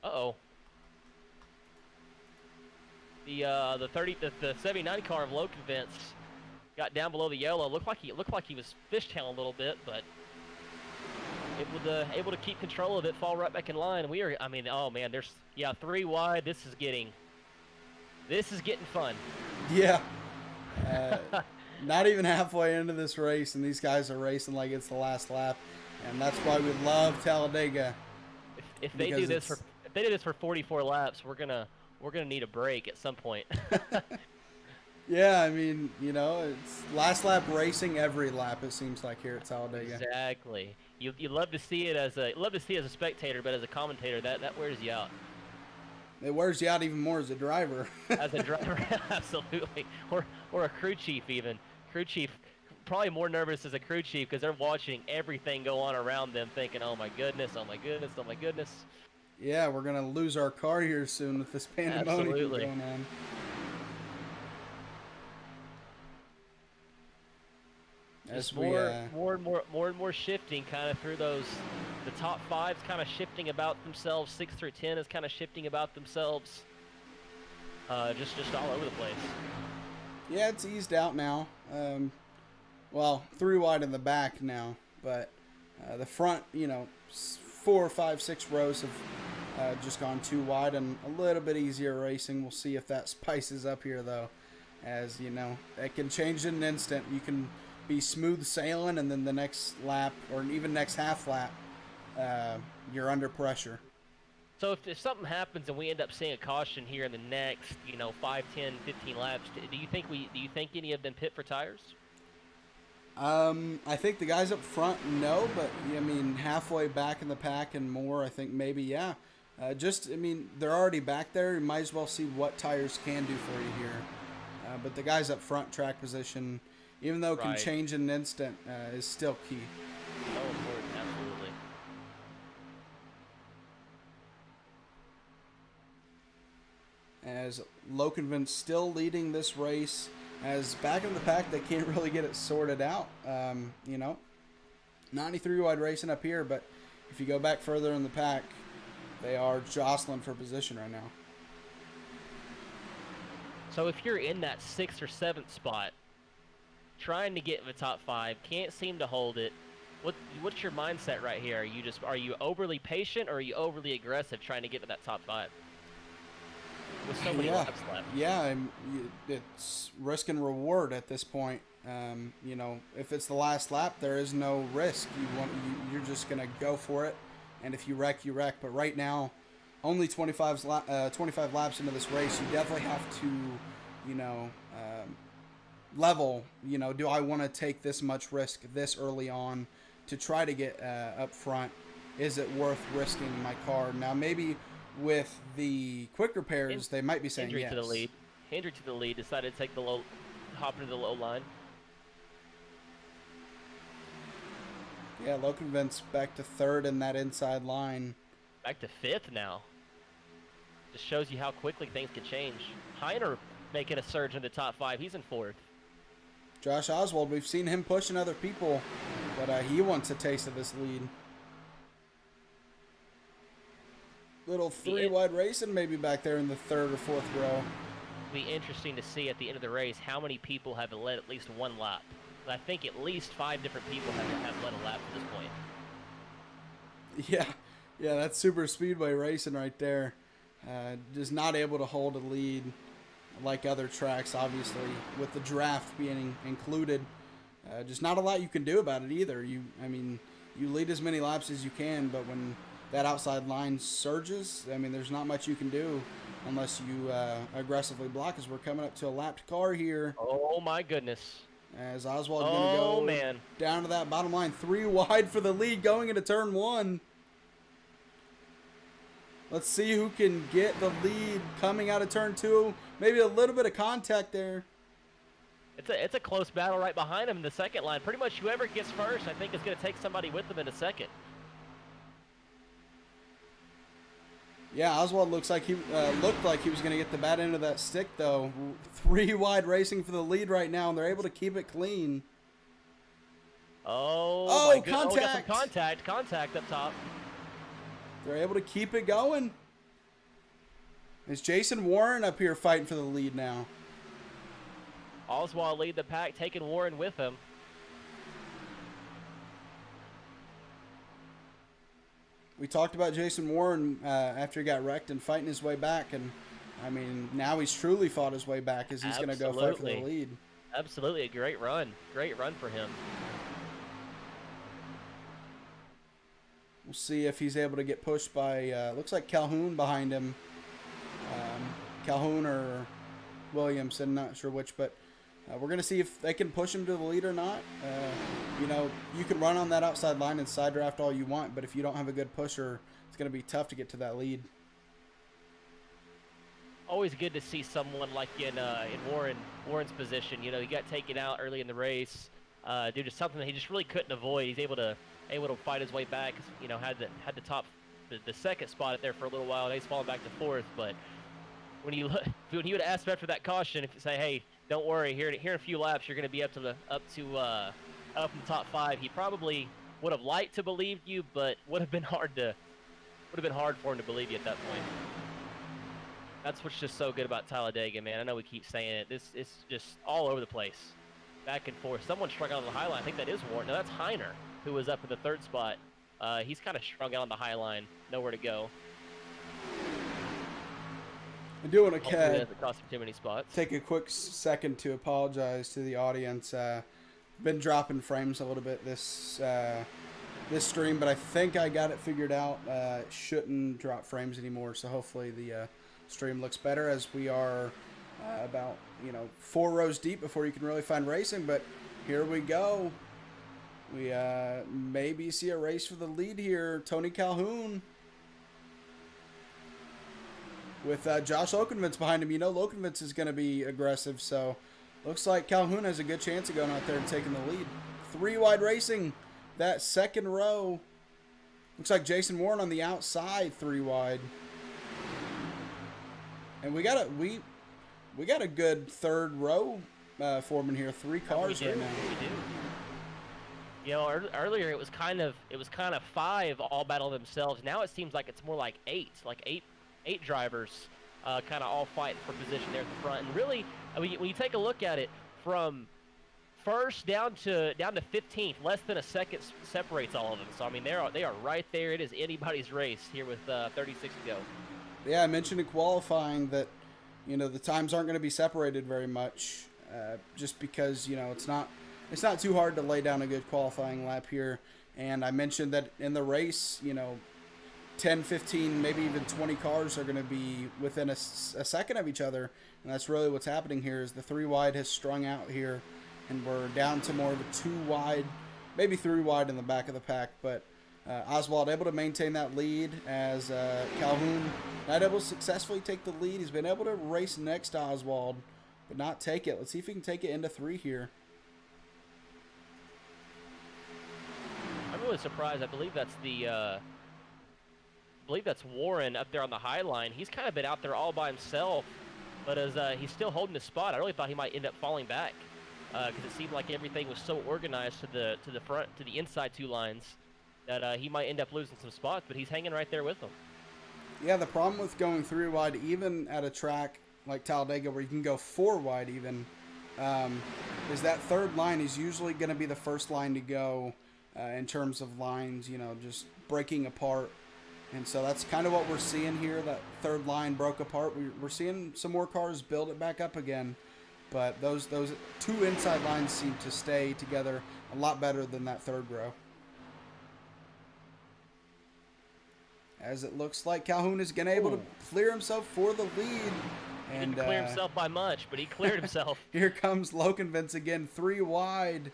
Uh-oh. The 79 car of Loken Vince got down below the yellow. Looked like he was fishtailing a little bit, but able to keep control of it, fall right back in line. Oh man, there's 3 wide. This is getting fun. Yeah. Not even halfway into this race, and these guys are racing like it's the last lap, and that's why we love Talladega. If they do this for 44 laps, we're gonna need a break at some point. Yeah, I mean, it's last lap racing every lap, it seems like, here at Talladega. Exactly. You love to see it as a spectator, but as a commentator, that wears you out. It wears you out even more as a driver. As a driver, absolutely. Or a crew chief even. Crew chief probably more nervous as a crew chief because they're watching everything go on around them, thinking, "Oh my goodness, oh my goodness, oh my goodness." Yeah, we're gonna lose our car here soon with this pandemonium Absolutely. going on. As Just more and more shifting kind of through those. The top 5's kind of shifting about themselves. 6 through 10 is kind of shifting about themselves. Just all over the place. Yeah, it's eased out now. Well, 3 wide in the back now, but the front, 4, 5, 6 rows have just gone 2 wide and a little bit easier racing. We'll see if that spices up here, though, as it can change in an instant. You can be smooth sailing, and then the next lap, or even next half lap, you're under pressure. So if something happens and we end up seeing a caution here in the next, 5, 10, 15 laps, do you think any of them pit for tires? I think the guys up front, no, but halfway back in the pack and more, I think maybe, yeah. They're already back there. You might as well see what tires can do for you here. But the guys up front, track position, even though it can change in an instant, is still key. So important, absolutely. As Lokenvin still leading this race, as back in the pack, they can't really get it sorted out. 93 wide racing up here, but if you go back further in the pack, they are jostling for position right now. So if you're in that 6th or 7th spot, trying to get in the top 5, can't seem to hold it, what's your mindset right here? Are you overly patient, or are you overly aggressive trying to get to that top 5? With so many laps left. Yeah, it's risk and reward at this point. If it's the last lap, there is no risk. You're just gonna go for it, and if you wreck, you wreck. But right now, only 25 laps into this race, you definitely have to, level. Do I want to take this much risk this early on to try to get up front? Is it worth risking my car? Now, maybe with the quick repairs, they might be saying Hendry yes. to the lead. Hendry to the lead. Decided to take the low, hop into the low line. Yeah, Lokenvents back to third in that inside line. Back to fifth now. Just shows you how quickly things can change. Heiner making a surge in the top 5. He's in fourth. Josh Oswald, we've seen him pushing other people, but he wants a taste of this lead. Little three-wide racing maybe back there in the third or fourth row. It'll be interesting to see at the end of the race how many people have led at least one lap. I think at least 5 different people have led a lap at this point. Yeah, that's super speedway racing right there. Just not able to hold a lead like other tracks, obviously, with the draft being included. Just not a lot you can do about it either. You lead as many laps as you can, but when that outside line surges, I mean, there's not much you can do unless you aggressively block, as we're coming up to a lapped car here. Oh, my goodness. As Oswald going to go down to that bottom line. 3 wide for the lead going into turn 1. Let's see who can get the lead coming out of turn 2. Maybe a little bit of contact there. It's a close battle right behind him in the second line. Pretty much whoever gets first, I think, is going to take somebody with them in a second. Yeah, Oswald looked like he was going to get the bad end of that stick, though. 3 wide racing for the lead right now, and they're able to keep it clean. Oh my goodness. Contact. Oh, we got some contact up top. They're able to keep it going. Is Jason Warren up here fighting for the lead now? Oswald lead the pack, taking Warren with him. We talked about Jason Warren after he got wrecked and fighting his way back, and I mean, now he's truly fought his way back as he's going to go fight for the lead. Absolutely, a great run for him. We'll see if he's able to get pushed by, looks like Calhoun behind him. Calhoun or Williamson, not sure which, but we're going to see if they can push him to the lead or not. You can run on that outside line and side draft all you want, but if you don't have a good pusher, it's going to be tough to get to that lead. Always good to see someone like in Warren's position. You know, he got taken out early in the race due to something that he just really couldn't avoid. He's able to fight his way back. You know, had the top the second spot there for a little while, and he's falling back to fourth. But when you would have asked him after that caution, if you say, hey, don't worry, here in a few laps you're going to be up in the top 5, he probably would have liked to believe you, but would have been hard for him to believe you at that point. That's what's just so good about Talladega, man. I know we keep saying it. This is just all over the place, back and forth. Someone struck out on the high line. I think that is Warren. No, that's Heiner, who was up in the third spot. He's kind of strung out on the high line, nowhere to go. I do want to cost him too many spots. Take a quick second to apologize to the audience. Been dropping frames a little bit this stream, but I think I got it figured out. It shouldn't drop frames anymore, so hopefully the stream looks better, as we are about 4 rows deep before you can really find racing. But here we go. We maybe see a race for the lead here. Tony Calhoun with Josh Lokenvents behind him. Lokenvents is going to be aggressive, so looks like Calhoun has a good chance of going out there and taking the lead. 3 wide racing, that second row. Looks like Jason Warren on the outside, 3 wide. And we got a good third row forming here. 3 cars right now. We do. Earlier it was kind of 5 all battle themselves. Now it seems like it's more like 8, eight drivers kind of all fighting for position there at the front. And really, when you take a look at it, from first down to 15th, less than a second separates all of them. So I mean, they are right there. It is anybody's race here with 36 to go. Yeah, I mentioned in qualifying that the times aren't going to be separated very much, just because it's not too hard to lay down a good qualifying lap here. And I mentioned that in the race, 10, 15, maybe even 20 cars are going to be within a second of each other. And that's really what's happening here, is the 3 wide has strung out here, and we're down to more of a 2 wide, maybe 3 wide in the back of the pack. But Oswald able to maintain that lead as Calhoun not able to successfully take the lead. He's been able to race next to Oswald, but not take it. Let's see if he can take it into 3 here. I'm really surprised. I believe that's Warren up there on the high line. He's kind of been out there all by himself, but as he's still holding the spot, I really thought he might end up falling back because it seemed like everything was so organized to the front, to the inside 2 lines, that he might end up losing some spots. But he's hanging right there with them. Yeah, the problem with going 3 wide, even at a track like Talladega where you can go 4 wide even, is that 3rd line is usually going to be the first line to go in terms of lines, you know, just breaking apart. And so that's kind of what we're seeing here. That 3rd line broke apart. We're seeing some more cars build it back up again. But those 2 inside lines seem to stay together a lot better than that 3rd row. As it looks like Calhoun is going to able to clear himself for the lead. He didn't clear himself by much, but he cleared himself. Here comes Lokenvents again, 3 wide.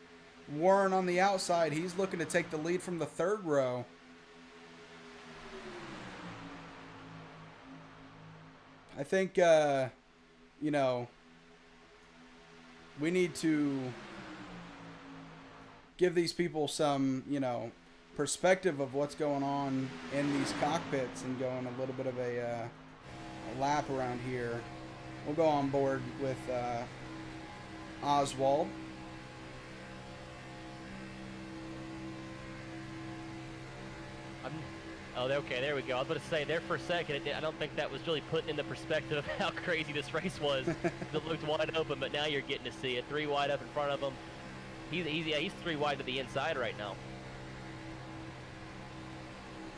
Warren on the outside. He's looking to take the lead from the 3rd row. I think, you know, we need to give these people some, you know, perspective of what's going on in these cockpits and going a little bit of a lap around here. We'll go on board with Oswald. Okay, there we go. I was going to say there for a second, I don't think that was really putting into perspective of how crazy this race was. It looked wide open, but now you're getting to see it. 3 wide up in front of him. He's 3 wide to the inside right now.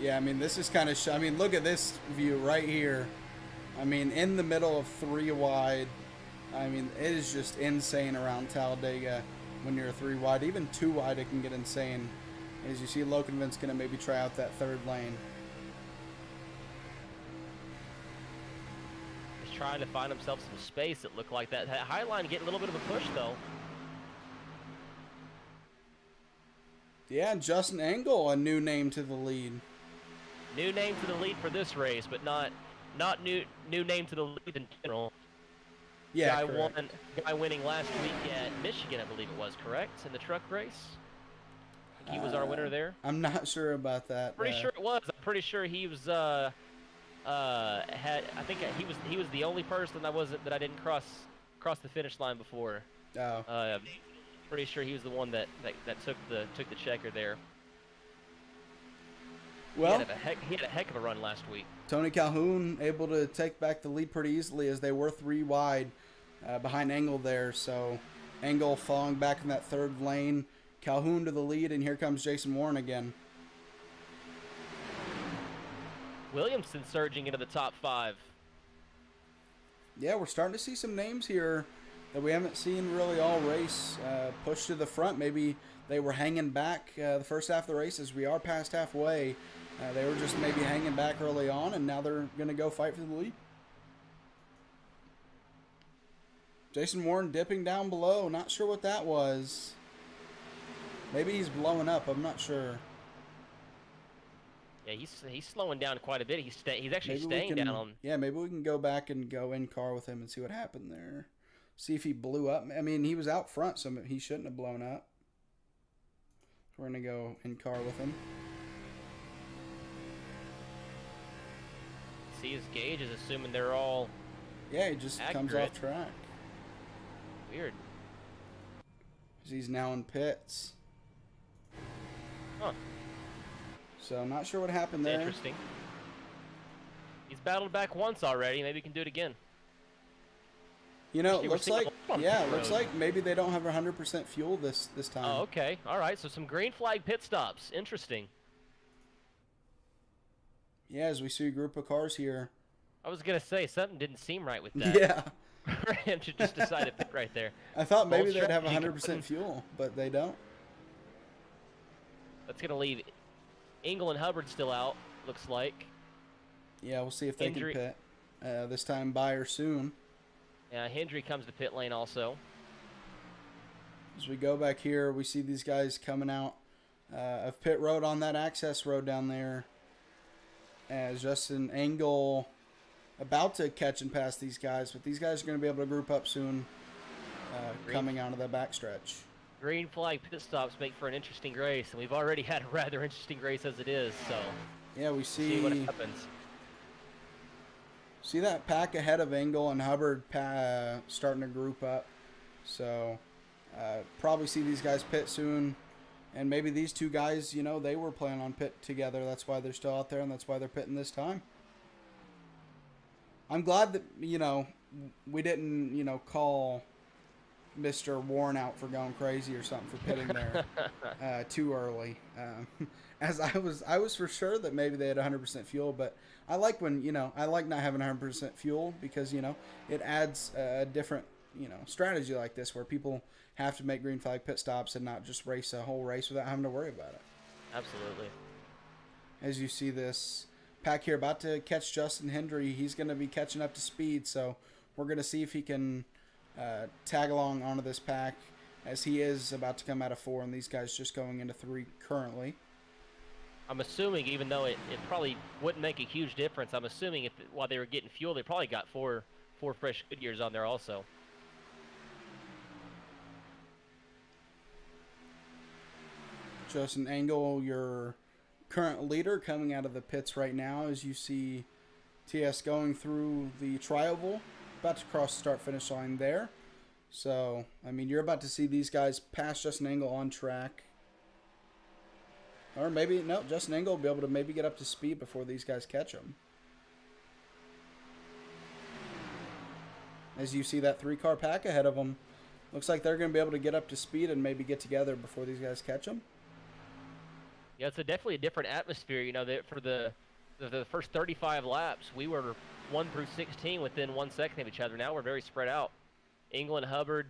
Yeah, I mean, this is kind of... I mean, look at this view right here. I mean, in the middle of 3 wide. I mean, it is just insane around Talladega when you're 3 wide. Even 2 wide, it can get insane. As you see, Lokenvent's going to maybe try out that 3rd lane. He's trying to find himself some space. It looked like that high line getting a little bit of a push, though. Yeah, Justin Engel, a new name to the lead. New name to the lead for this race, but not new name to the lead in general. Yeah, guy winning last week at Michigan, I believe it was, correct? In the truck race? He was our winner there. I'm not sure about that. Pretty sure it was. I'm pretty sure he was. I think he was the only person that I didn't cross the finish line before. Oh. Pretty sure he was the one that took the checker there. Well, he had a heck of a run last week. Tony Calhoun able to take back the lead pretty easily as they were 3 wide behind Engel there. So Engel falling back in that 3rd lane. Calhoun to the lead, and here comes Jason Warren again. Williamson surging into the top 5. Yeah, we're starting to see some names here that we haven't seen really all race push to the front. Maybe they were hanging back the first half of the race as we are past halfway. They were just maybe hanging back early on, and now they're going to go fight for the lead. Jason Warren dipping down below. Not sure what that was. Maybe he's blowing up. I'm not sure. Yeah, he's slowing down quite a bit. He's actually staying down on. Yeah, maybe we can go back and go in car with him and see what happened there. See if he blew up. I mean, he was out front, so he shouldn't have blown up. We're gonna go in car with him. See, his gauge is assuming they're all. Yeah, he just accurate. comes off track. Weird. He's now in pits. Huh. So I'm not sure what happened there. Interesting. He's battled back once already. Maybe he can do it again. You know, it looks like looks like maybe they don't have 100% fuel this time. Oh, okay. All right. So some green flag pit stops. Interesting. Yeah, as we see a group of cars here. I was gonna say something didn't seem right with that. Yeah. Ram should just decide to pit right there. I thought maybe they'd have 100% fuel, but they don't. That's gonna leave Engel and Hubbard still out. Looks like. Yeah, we'll see if they can pit this time by or soon. Yeah, Hendry comes to pit lane also. As we go back here, we see these guys coming out of pit road on that access road down there, as Justin Angle about to catch and pass these guys, but these guys are going to be able to group up soon, coming out of the backstretch. Green flag pit stops make for an interesting race, and we've already had a rather interesting race as it is. So yeah, we see what happens. See that pack ahead of Engel and Hubbard starting to group up. So probably see these guys pit soon. And maybe these two guys, you know, they were planning on pit together. That's why they're still out there, and that's why they're pitting this time. I'm glad that, you know, we didn't, you know, call Mr. Warren out for going crazy or something for pitting there too early. As I was for sure that maybe they had 100% fuel, but I like when, you know, I like not having 100% fuel because, you know, it adds a different, you know, strategy like this where people have to make green flag pit stops and not just race a whole race without having to worry about it. Absolutely. As you see this pack here about to catch Justin Hendry, he's going to be catching up to speed, so we're going to see if he can tag along onto this pack, as he is about to come out of 4 and these guys just going into 3 currently. I'm assuming, even though it probably wouldn't make a huge difference, I'm assuming while they were getting fuel, they probably got four fresh Goodyears on there also. Justin Angle, your current leader, coming out of the pits right now, as you see TS going through the trioval, about to cross the start-finish line there. So, I mean, you're about to see these guys pass Justin Angle on track. Or maybe, no, Justin Angle will be able to maybe get up to speed before these guys catch him. As you see that 3-car pack ahead of them, looks like they're going to be able to get up to speed and maybe get together before these guys catch them. Yeah, it's definitely a different atmosphere. You know, that for the first 35 laps, we were 1 through 16 within 1 second of each other. Now we're very spread out. Engel, Hubbard,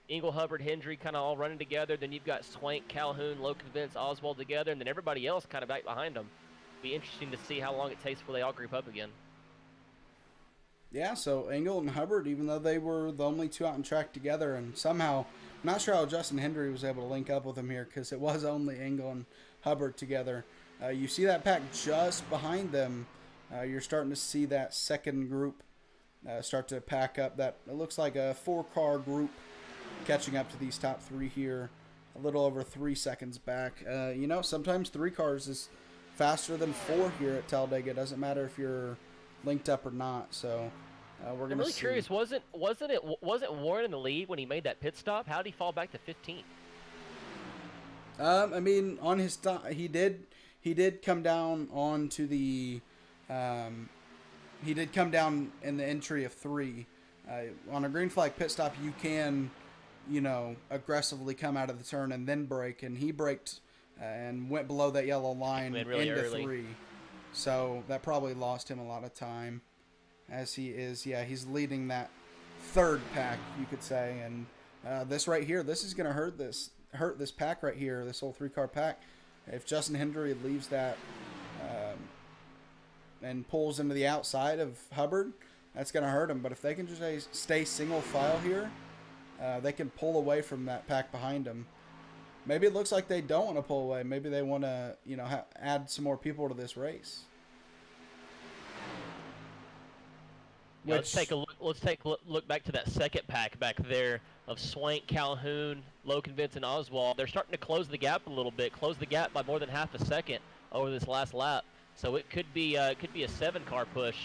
Hendry kind of all running together. Then you've got Swank, Calhoun, Logan, Vince, Oswald together, and then everybody else kind of back behind them. Be interesting to see how long it takes before they all group up again. Yeah, so Engel and Hubbard, even though they were the only 2 out on track together, and somehow, I'm not sure how Justin Hendry was able to link up with him here because it was only Engel and Hubbard together. You see that pack just behind them. You're starting to see that second group start to pack up. That it looks like a 4-car group catching up to these top 3 here, a little over 3 seconds back. You know, sometimes 3 cars is faster than 4 here at Talladega. It doesn't matter if you're linked up or not. So we're gonna. I'm really curious. Wasn't Warren in the lead when he made that pit stop? How did he fall back to 15th? I mean, on his he did come down onto the. He did come down in the entry of 3. On a green flag pit stop, you can, you know, aggressively come out of the turn and then brake, and he braked and went below that yellow line really into early. 3. So that probably lost him a lot of time, as he is, yeah, he's leading that 3rd pack, you could say, and this right here, this is going to hurt this pack right here, this whole 3-car pack. If Justin Hendry leaves that and pulls into the outside of Hubbard, that's going to hurt him. But if they can just stay single file here, they can pull away from that pack behind them. Maybe it looks like they don't want to pull away. Maybe they want to, you know, add some more people to this race. Yeah, let's take a look back to that second pack back there of Swank, Calhoun, Logan, Vince, and Oswald. They're starting to close the gap a little bit. Close the gap by more than half a second over this last lap. So it could be a 7-car push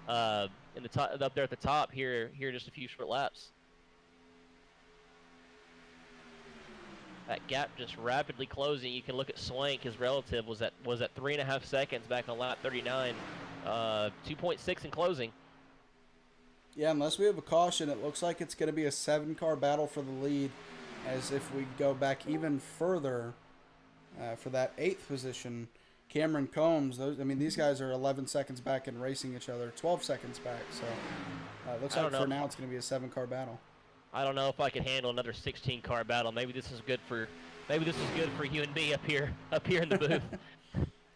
in the top, up there at the top here in just a few short laps. That gap just rapidly closing. You can look at Swank, his relative, was at 3.5 seconds back on lap 39. 2.6 in closing. Yeah, unless we have a caution, it looks like it's going to be a 7-car battle for the lead. As if we go back even further for that 8th position, Cameron Combs, these guys are 11 seconds back and racing each other, 12 seconds back. So it looks like for now it's going to be a 7-car battle. I don't know if I can handle another 16-car battle. Maybe this is good for you and me up here in the booth.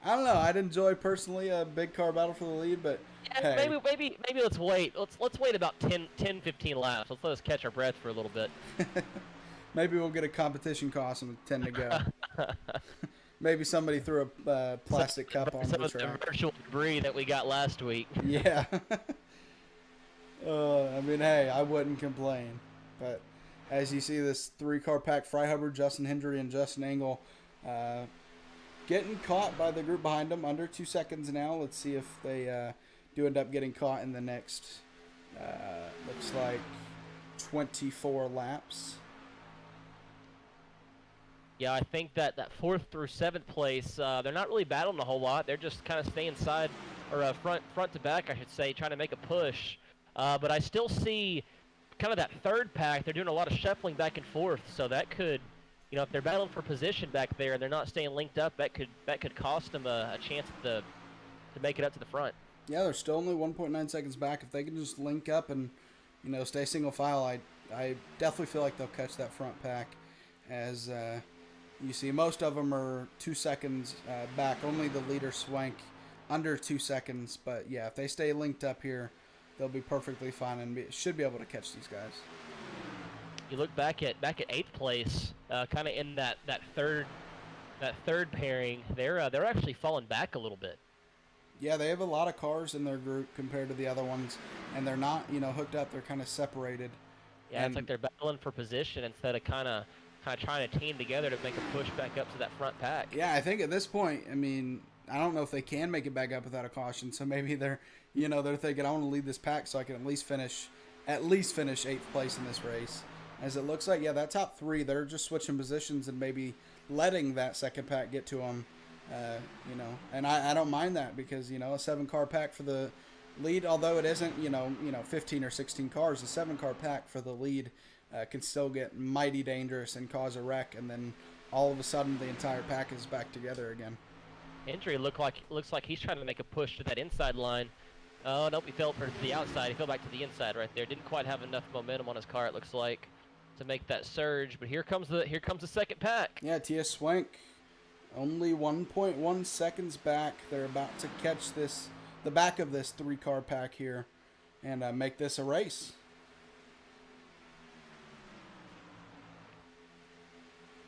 I don't know. I'd enjoy personally a big car battle for the lead, but yeah, hey. maybe let's wait. Let's wait about 10, 15 laps. Let's let us catch our breath for a little bit. Maybe we'll get a competition costume with 10 to go. Maybe somebody threw a plastic cup onto Some the of the track. virtual debris that we got last week. Yeah. I mean, hey, I wouldn't complain. But as you see, this 3-car pack, Fry Hubbard, Justin Hendry, and Justin Engel getting caught by the group behind them under 2 seconds now. Let's see if they do end up getting caught in the next, looks like 24 laps. Yeah, I think that 4th through 7th place, they're not really battling a whole lot. They're just kind of staying side, or front to back, I should say, trying to make a push. But I still see kind of that 3rd pack. They're doing a lot of shuffling back and forth, so that could, if they're battling for position back there and they're not staying linked up, that could cost them a chance to make it up to the front. Yeah, they're still only 1.9 seconds back. If they can just link up and, stay single file, I definitely feel like they'll catch that front pack. As you see, most of them are 2 seconds back. Only the leader Swank under 2 seconds. But yeah, if they stay linked up here, they'll be perfectly fine and should be able to catch these guys. You look back at 8th place, kind of in that third pairing. They're actually falling back a little bit. Yeah, they have a lot of cars in their group compared to the other ones, and they're not hooked up. They're kind of separated. Yeah, it's like they're battling for position instead of kind of trying to team together to make a push back up to that front pack. Yeah, I think at this point, I mean, I don't know if they can make it back up without a caution. So maybe they're thinking, I want to lead this pack so I can at least finish 8th place in this race. As it looks like, yeah, that top 3, they're just switching positions and maybe letting that second pack get to them. And I don't mind that because, a 7-car pack for the lead, although it isn't, 15 or 16 cars, a 7-car pack for the lead can still get mighty dangerous and cause a wreck, and then all of a sudden the entire pack is back together again. Hendry looks like he's trying to make a push to that inside line. Oh, nope, he fell to the outside. He fell back to the inside right there. Didn't quite have enough momentum on his car, it looks like, to make that surge. But here comes the second pack. Yeah, T.S. Swank only 1.1 seconds back. They're about to catch the back of this 3-car pack here and make this a race.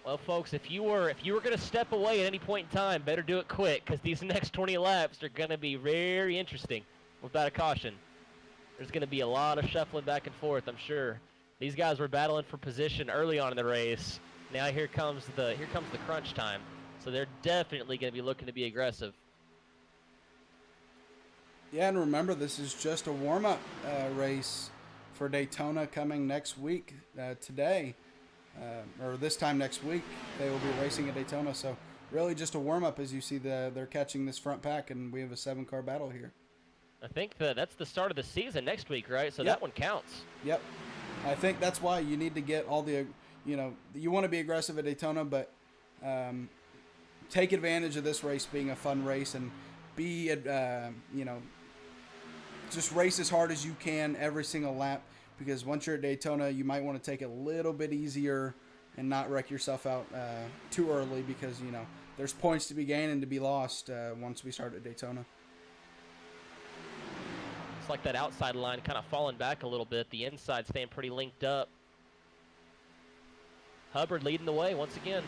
Well, folks, if you were going to step away at any point in time, better do it quick, because these next 20 laps are going to be very interesting without a caution. There's going to be a lot of shuffling back and forth, I'm sure. These guys were battling for position early on in the race. Now here comes the crunch time. So they're definitely going to be looking to be aggressive. Yeah, and remember, this is just a warm-up race for Daytona coming next week. Today, or this time next week, they will be racing at Daytona. So really just a warm-up as you see they're catching this front pack, and we have a 7-car battle here. I think that's the start of the season next week, right? So Yep. that one counts. Yep. I think that's why you need to get all the, you want to be aggressive at Daytona, but take advantage of this race being a fun race and be, just race as hard as you can every single lap, because once you're at Daytona, you might want to take it a little bit easier and not wreck yourself out too early, because, there's points to be gained and to be lost once we start at Daytona. It's like that outside line kind of falling back a little bit. The inside staying pretty linked up. Hubbard leading the way once again.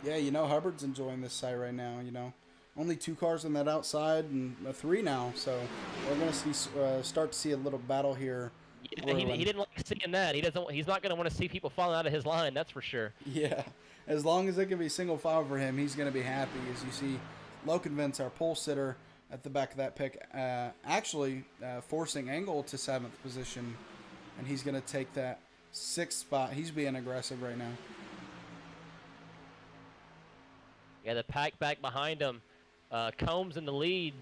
Yeah, Hubbard's enjoying this side right now, Only 2 cars on that outside and 3 now, so we're going to start to see a little battle here. Yeah, he didn't like seeing that. He's not going to want to see people falling out of his line, that's for sure. Yeah, as long as it can be single file for him, he's going to be happy. As you see, Loken Vince, our pole sitter, at the back of that pick, actually forcing Engel to 7th position, and he's going to take that 6th spot. He's being aggressive right now. Yeah, the pack back behind him. Combs in the lead,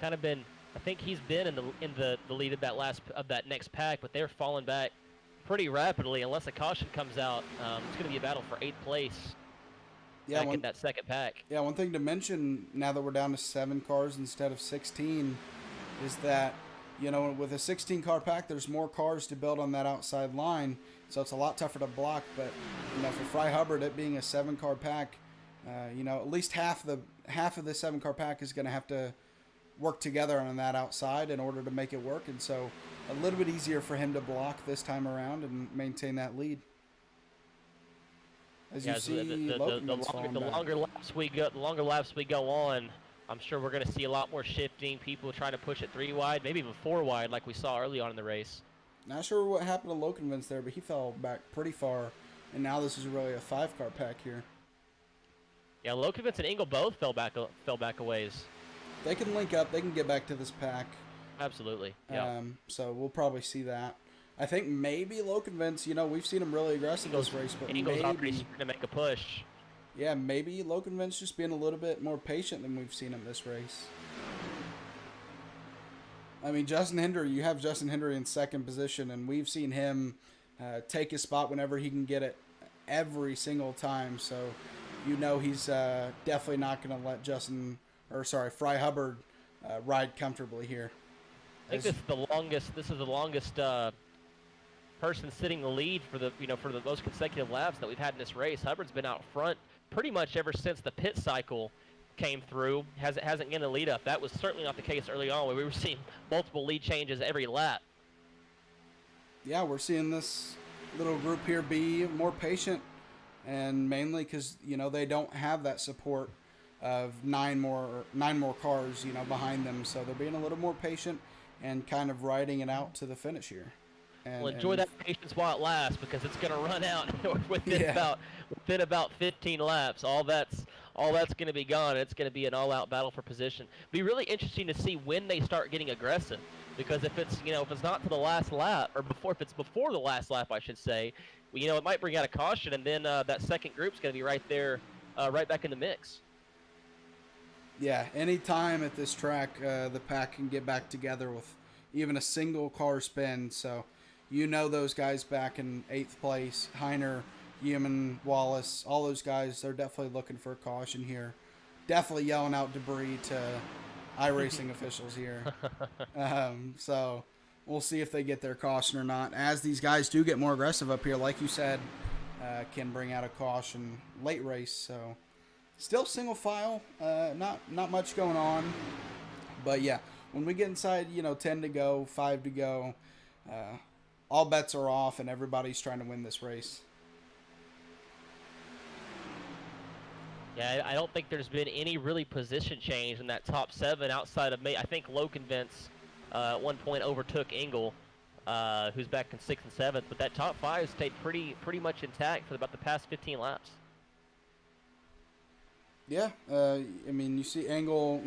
kind of been. I think he's been in the lead of that next pack, but they're falling back pretty rapidly. Unless a caution comes out, it's going to be a battle for 8th place. Yeah, back in that second pack. Yeah, one thing to mention now that we're down to 7 cars instead of 16 is that, with a 16-car pack, there's more cars to build on that outside line, so it's a lot tougher to block. But, for Fry Hubbard, it being a 7-car pack, at least half of the 7-car pack is going to have to work together on that outside in order to make it work, and so a little bit easier for him to block this time around and maintain that lead. As Yeah, you see, Lokenman's falling the back. longer laps we go on, I'm sure we're going to see a lot more shifting. People trying to push it 3 wide, maybe even 4 wide, like we saw early on in the race. Not sure what happened to Lokenman's there, but he fell back pretty far, and now this is really a 5-car pack here. Yeah, Lokovitz and Engel both fell back a ways. They can link up. They can get back to this pack. Absolutely. Yeah. So we'll probably see that. I think maybe Lokenvins, we've seen him really aggressive this race, but Engel's already maybe, starting to make a push. yeah, maybe Lokenvins just being a little bit more patient than we've seen him this race. I mean, you have Justin Hendry in second position, and we've seen him take his spot whenever he can get it every single time. So, he's definitely not going to let Fry Hubbard ride comfortably here. I think this is the longest person sitting the lead for the most consecutive laps that we've had in this race. Hubbard's been out front pretty much ever since the pit cycle came through. Hasn't gotten a lead up. That was certainly not the case early on, where we were seeing multiple lead changes every lap. Yeah, we're seeing this little group here be more patient, and mainly because they don't have that support of nine more cars behind them, so they're being a little more patient and kind of riding it out to the finish here. Well, enjoy that patience while it lasts, because it's going to run out within about 15 laps. All that's going to be gone. It's going to be an all-out battle for position. Be really interesting to see when they start getting aggressive, because if it's not to the last lap, or if it's before the last lap, I should say, it might bring out a caution, and then that second group's going to be right there, right back in the mix. Yeah, anytime at this track, the pack can get back together with even a single car spin. So, those guys back in 8th place, Heiner, Human, Wallace, all those guys, they're definitely looking for a caution here. Definitely yelling out debris to iRacing officials here. So, we'll see if they get their caution or not. As these guys do get more aggressive up here, like you said, can bring out a caution late race. So, still single file, not much going on. But yeah, when we get inside, 10 to go, 5 to go, all bets are off, and everybody's trying to win this race. Yeah, I don't think there's been any really position change in that top 7 outside of me. I think Lokenvents at one point overtook Engel, who's back in 6th and 7th, but that top 5 stayed pretty much intact for about the past 15 laps. Yeah, you see Engel,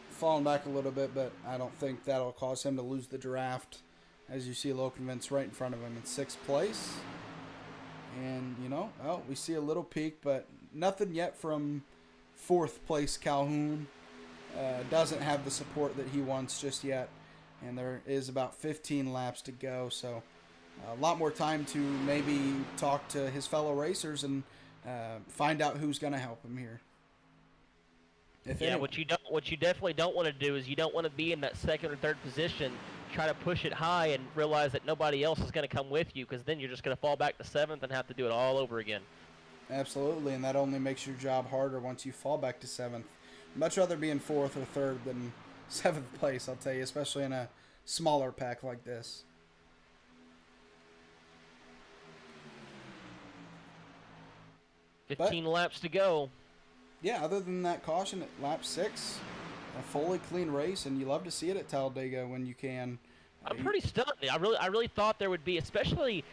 falling back a little bit, but I don't think that'll cause him to lose the draft. As you see Lokenvents right in front of him in 6th place. And, we see a little peak, but nothing yet from 4th place Calhoun. Doesn't have the support that he wants just yet. And there is about 15 laps to go, so a lot more time to maybe talk to his fellow racers and find out who's going to help him here. What you definitely don't want to do is you don't want to be in that 2nd or 3rd position, try to push it high and realize that nobody else is going to come with you, because then you're just going to fall back to 7th and have to do it all over again. Absolutely, and that only makes your job harder once you fall back to 7th. Much rather be in 4th or 3rd than 7th place, I'll tell you, especially in a smaller pack like this. Fifteen laps to go. Yeah, other than that caution at lap 6, a fully clean race, and you love to see it at Talladega when you can. I'm pretty stunned. I really thought there would be, especially,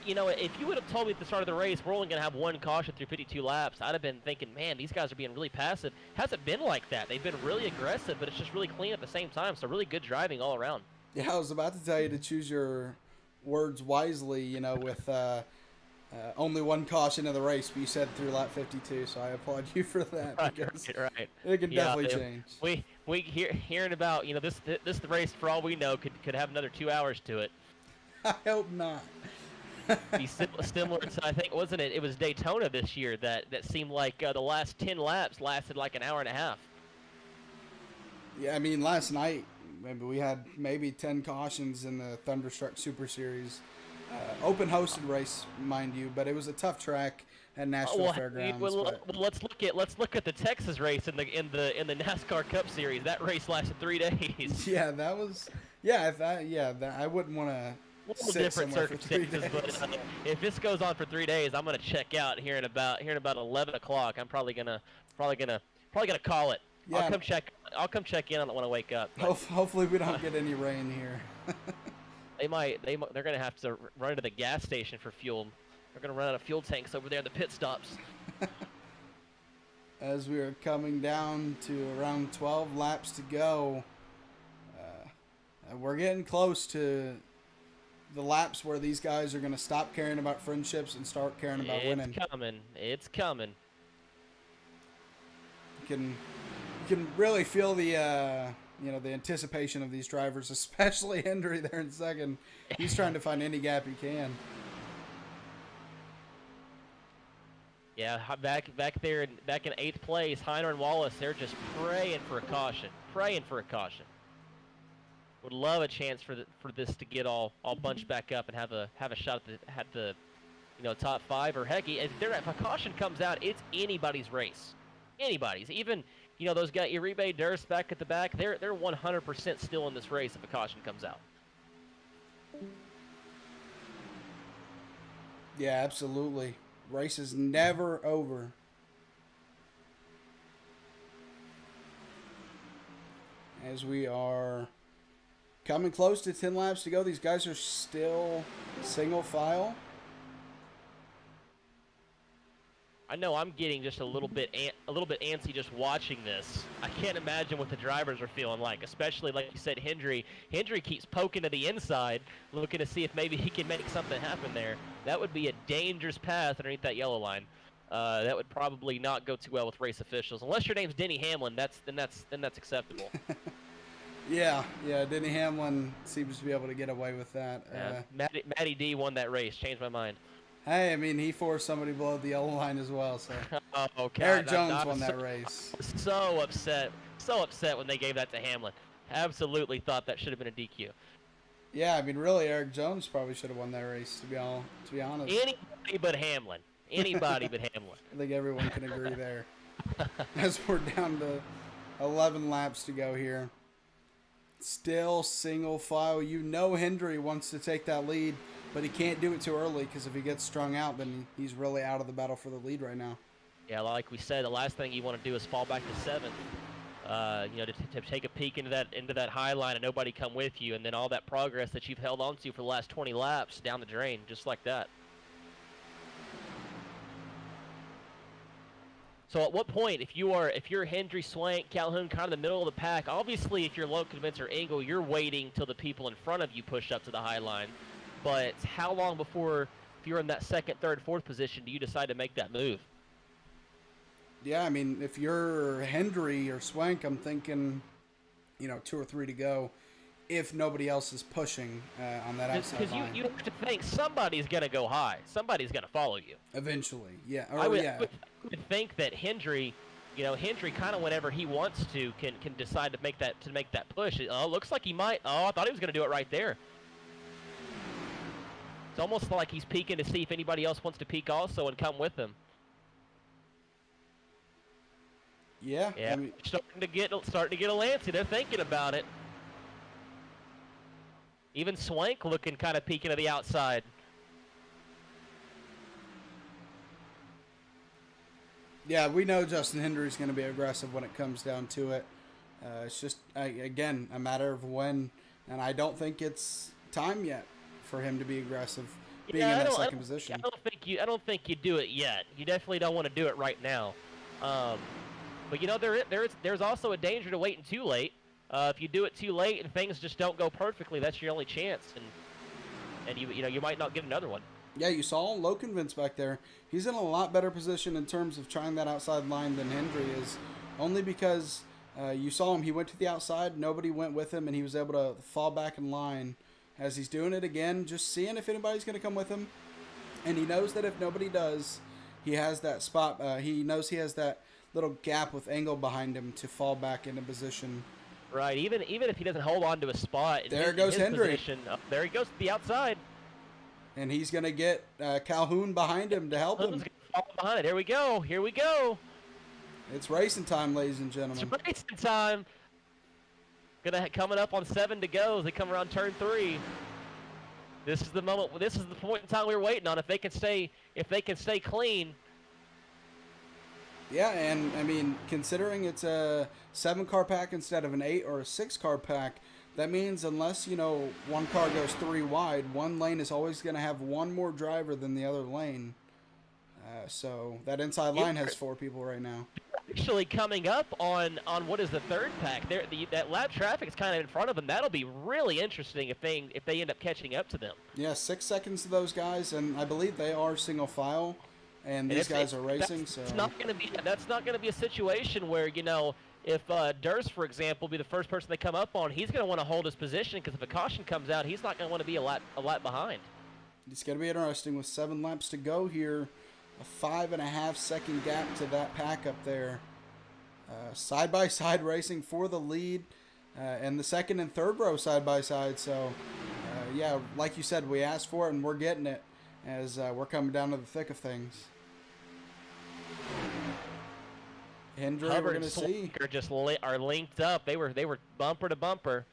if you would have told me at the start of the race we're only going to have one caution through 52 laps, I'd have been thinking, man, these guys are being really passive. Hasn't been like that. They've been really aggressive, but it's just really clean at the same time. So really good driving all around. Yeah, I was about to tell you to choose your words wisely, with only one caution in the race, but you said through lap 52, so I applaud you for that. Because right. It can definitely change. We hearing about this race, for all we know, could have another 2 hours to it. I hope not. Be similar to, I think, wasn't it? It was Daytona this year that seemed like the last 10 laps lasted like an hour and a half. Yeah, last night we had maybe 10 cautions in the Thunderstruck Super Series. Open hosted race, mind you, but it was a tough track at Nashville Fairgrounds. Let's look at the Texas race in the NASCAR Cup Series. That race lasted 3 days. Yeah, that was. Yeah, I wouldn't want to little sit different somewhere for 3 circumstances, days. but if this goes on for 3 days, I'm gonna check out here in about 11 o'clock. I'm probably gonna call it. Yeah. I'll come check in on it when I wake up. But Hopefully we don't get any rain here. they're gonna have to run to the gas station for fuel. They're gonna run out of fuel tanks over there in the pit stops. As we are coming down to around 12 laps to go, we're getting close to the laps where these guys are going to stop caring about friendships and start caring about winning. It's coming. You can really feel the the anticipation of these drivers, especially Hendry there in second. He's trying to find any gap he can. Yeah, back there, back in 8th place, Heiner and Wallace, they're just praying for a caution. Would love a chance for this to get all bunched back up and have a shot at the top 5, or heck, if a caution comes out, it's anybody's race. Anybody's. Even those guys, Uribe, Durst back at the back, they're 100% still in this race if a caution comes out. Yeah, absolutely. Race is never over. As we are coming close to 10 laps to go, these guys are still single file. I know I'm getting just a little bit antsy just watching this. I can't imagine what the drivers are feeling like, especially like you said, Hendry. Hendry keeps poking to the inside, looking to see if maybe he can make something happen there. That would be a dangerous path underneath that yellow line. That would probably not go too well with race officials, unless your name's Denny Hamlin. Then that's acceptable. Yeah, Denny Hamlin seems to be able to get away with that. Matty D won that race. Changed my mind. Hey, I mean, he forced somebody below the yellow line as well. So Oh, okay. Eric Jones won that race. So upset when they gave that to Hamlin. Absolutely thought that should have been a DQ. Yeah, I mean, really, Eric Jones probably should have won that race. To be honest, Anybody but Hamlin. I think everyone can agree there. As we're down to 11 laps to go here, still single file. Hendry wants to take that lead, but he can't do it too early, because if he gets strung out, then he's really out of the battle for the lead right now. Yeah, like we said, the last thing you want to do is fall back to 7th. To take a peek into that high line and nobody come with you, and then all that progress that you've held on to for the last 20 laps down the drain, just like that. So at what point, if you're Hendry, Swank, Calhoun, kind of the middle of the pack, obviously if you're Lokovitz or Engel, you're waiting till the people in front of you push up to the high line. But how long before, if you're in that 2nd, 3rd, 4th position, do you decide to make that move? Yeah, I mean, if you're Hendry or Swank, I'm thinking, 2 or 3 to go, if nobody else is pushing on that outside line. Because you have to think somebody's going to go high. Somebody's going to follow you. Eventually, yeah. I would think that Hendry, kind of whenever he wants to, can decide to make that push. Looks like he might. Oh, I thought he was going to do it right there. It's almost like he's peeking to see if anybody else wants to peek also and come with him. Yeah. Yeah. I mean, starting to get a Lancy. They're thinking about it. Even Swank looking kind of peeking to the outside. Yeah, we know Justin Hendry's going to be aggressive when it comes down to it. It's just, again, a matter of when, and I don't think it's time yet for him to be aggressive, being in that second position. I don't think you do it yet. You definitely don't want to do it right now. But there's also a danger to waiting too late. If you do it too late and things just don't go perfectly, that's your only chance, and you might not get another one. Yeah, you saw Lokovitz back there. He's in a lot better position in terms of trying that outside line than Hendry is, only because you saw him. He went to the outside, nobody went with him, and he was able to fall back in line. As he's doing it again, just seeing if anybody's going to come with him, and he knows that if nobody does, he has that spot. He knows he has that little gap with Engel behind him to fall back into position. Right, even if he doesn't hold on to a spot. There goes Hendry. There he goes to the outside. And he's going to get Calhoun behind him to help him. Fall behind it. Here we go. It's racing time, ladies and gentlemen. It's racing time. Coming up on 7 to go as they come around turn 3. This is the moment. This is the point in time we were waiting on. If they can stay clean. Yeah, and I mean, considering it's a 7-car pack instead of an 8 or a 6-car pack, that means unless, one car goes 3 wide, one lane is always going to have one more driver than the other lane. So that inside line has 4 people right now. Actually, coming up on what is the third pack, that lap traffic is kind of in front of them. That'll be really interesting if they end up catching up to them. Yeah, 6 seconds to those guys, and I believe they are single file. And these guys are racing, so that's not going to be a situation where if Durst, for example, be the first person they come up on, he's going to want to hold his position because if a caution comes out, he's not going to want to be a lap behind. It's going to be interesting with 7 laps to go here. A 5.5 second gap to that pack up there. Side by side racing for the lead, and the second and third row side by side. So, yeah, like you said, we asked for it and we're getting it as we're coming down to the thick of things. Hendry, we're Hubbard going to see. just are linked up. They were bumper to bumper.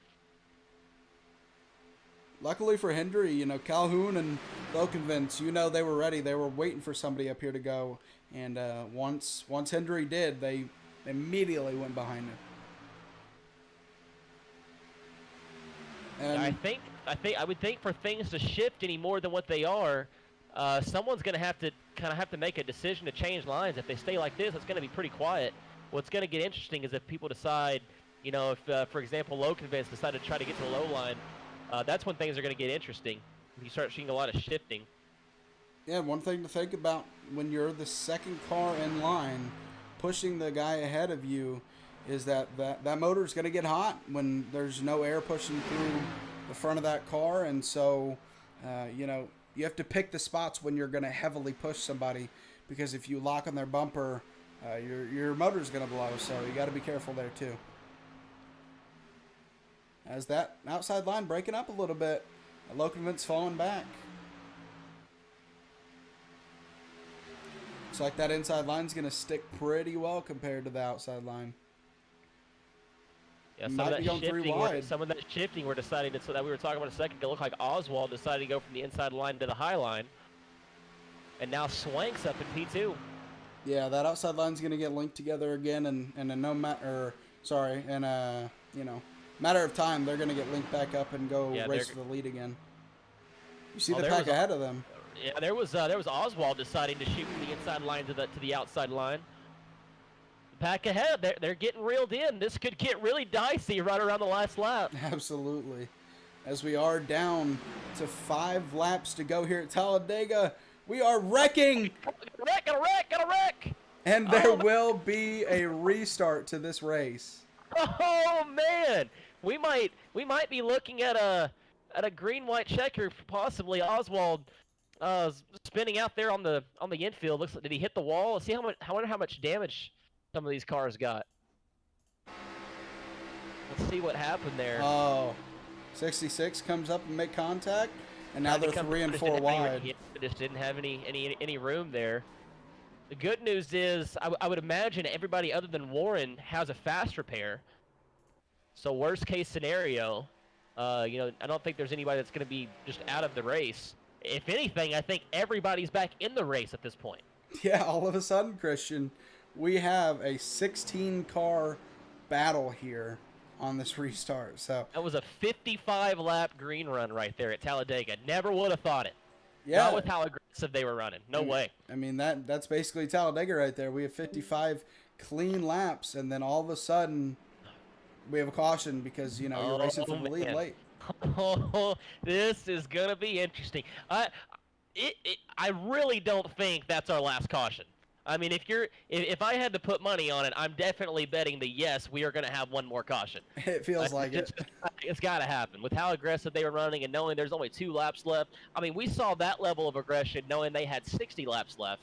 Luckily for Hendry, Calhoun and Lokenvins, they were ready. They were waiting for somebody up here to go. And once Hendry did, they immediately went behind him. And I would think for things to shift any more than what they are, someone's going to have to make a decision to change lines. If they stay like this, it's going to be pretty quiet. What's going to get interesting is if people decide, if for example Lokenvins decided to try to get to the low line, that's when things are going to get interesting. You start seeing a lot of shifting. Yeah, one thing to think about when you're the second car in line, pushing the guy ahead of you, is that motor is going to get hot when there's no air pushing through the front of that car, and so you have to pick the spots when you're going to heavily push somebody, because if you lock on their bumper, your motor's going to blow. So you got to be careful there too. As that outside line breaking up a little bit, Lokenvins falling back. Looks like that inside line's going to stick pretty well compared to the outside line. Yeah, some of that shifting we're deciding to, so that we were talking about a second ago, looked like Oswald decided to go from the inside line to the high line. And now Swank's up in P2. Yeah, that outside line's going to get linked together again, and in a matter of time, they're going to get linked back up and go race for the lead again. You see the pack ahead of them. Yeah, there was Oswald deciding to shoot from the inside line to the outside line. The pack ahead, they're getting reeled in. This could get really dicey right around the last lap. Absolutely. As we are down to 5 laps to go here at Talladega, we are wrecking. Got a wreck. And there will be a restart to this race. Oh man, we might be looking at a green-white checker, possibly Oswald spinning out there on the infield. Looks like, did he hit the wall? Let's see I wonder how much damage some of these cars got. Let's see what happened there. Oh, 66 comes up and make contact, and now they're 3 and 4 wide. Just didn't have any room there. The good news is, I would imagine everybody other than Warren has a fast repair. So worst case scenario, I don't think there's anybody that's going to be just out of the race. If anything, I think everybody's back in the race at this point. Yeah, all of a sudden, Christian, we have a 16-car battle here on this restart. So that was a 55-lap green run right there at Talladega. Never would have thought it. Yeah. Not with how aggressive they were running. No way. I mean, that's basically Talladega right there. We have 55 clean laps, and then all of a sudden, we have a caution because, you're racing for the lead late. Oh, this is going to be interesting. I really don't think that's our last caution. I mean, if I had to put money on it, I'm definitely betting that yes, we are going to have one more caution. It feels like it. It's got to happen. With how aggressive they were running and knowing there's only 2 laps left. I mean, we saw that level of aggression knowing they had 60 laps left.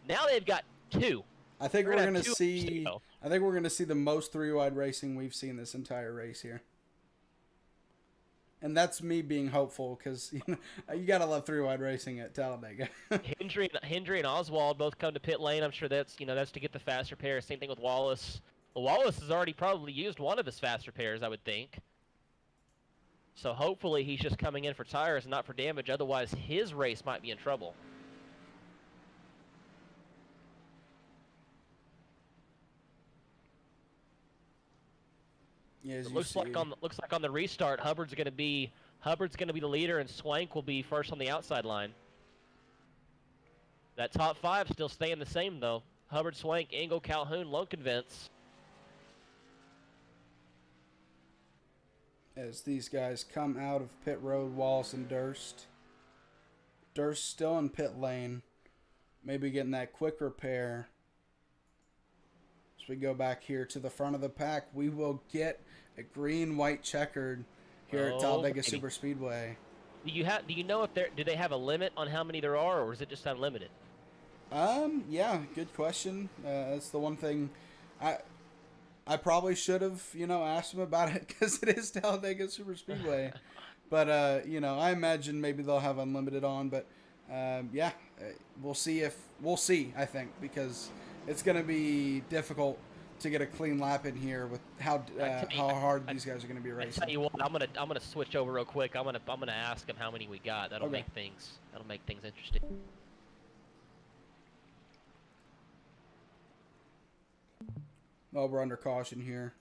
Now they've got 2. I think we're going to see. I think we're going to see the most 3-wide racing we've seen this entire race here. And that's me being hopeful because you gotta love 3-wide racing at Talladega. Hendry and Oswald both come to pit lane. I'm sure that's to get the fast repair. Same thing with Wallace. Well, Wallace has already probably used one of his fast repairs, I would think. So hopefully he's just coming in for tires and not for damage. Otherwise, his race might be in trouble. Yeah, as It you looks see. like on the restart, Hubbard's gonna be the leader, and Swank will be first on the outside line. That top 5 still staying the same though. Hubbard, Swank, Engel, Calhoun, Lunken, Vince. As these guys come out of pit road, Wallace and Durst. Durst still in pit lane. Maybe getting that quick repair. As we go back here to the front of the pack, we will get a green-white checkered here at Talladega Superspeedway. Do you know if do they have a limit on how many there are, or is it just unlimited? Yeah, good question. That's the one thing I probably should have, asked him about it because it is Talladega Superspeedway. But, I imagine maybe they'll have unlimited on. But, yeah, we'll see, I think, because it's going to be difficult to get a clean lap in here with how hard these guys are going to be racing. I tell you what, I'm gonna switch over real quick. I'm gonna ask him how many we got. That'll make things interesting. Well, we're under caution here.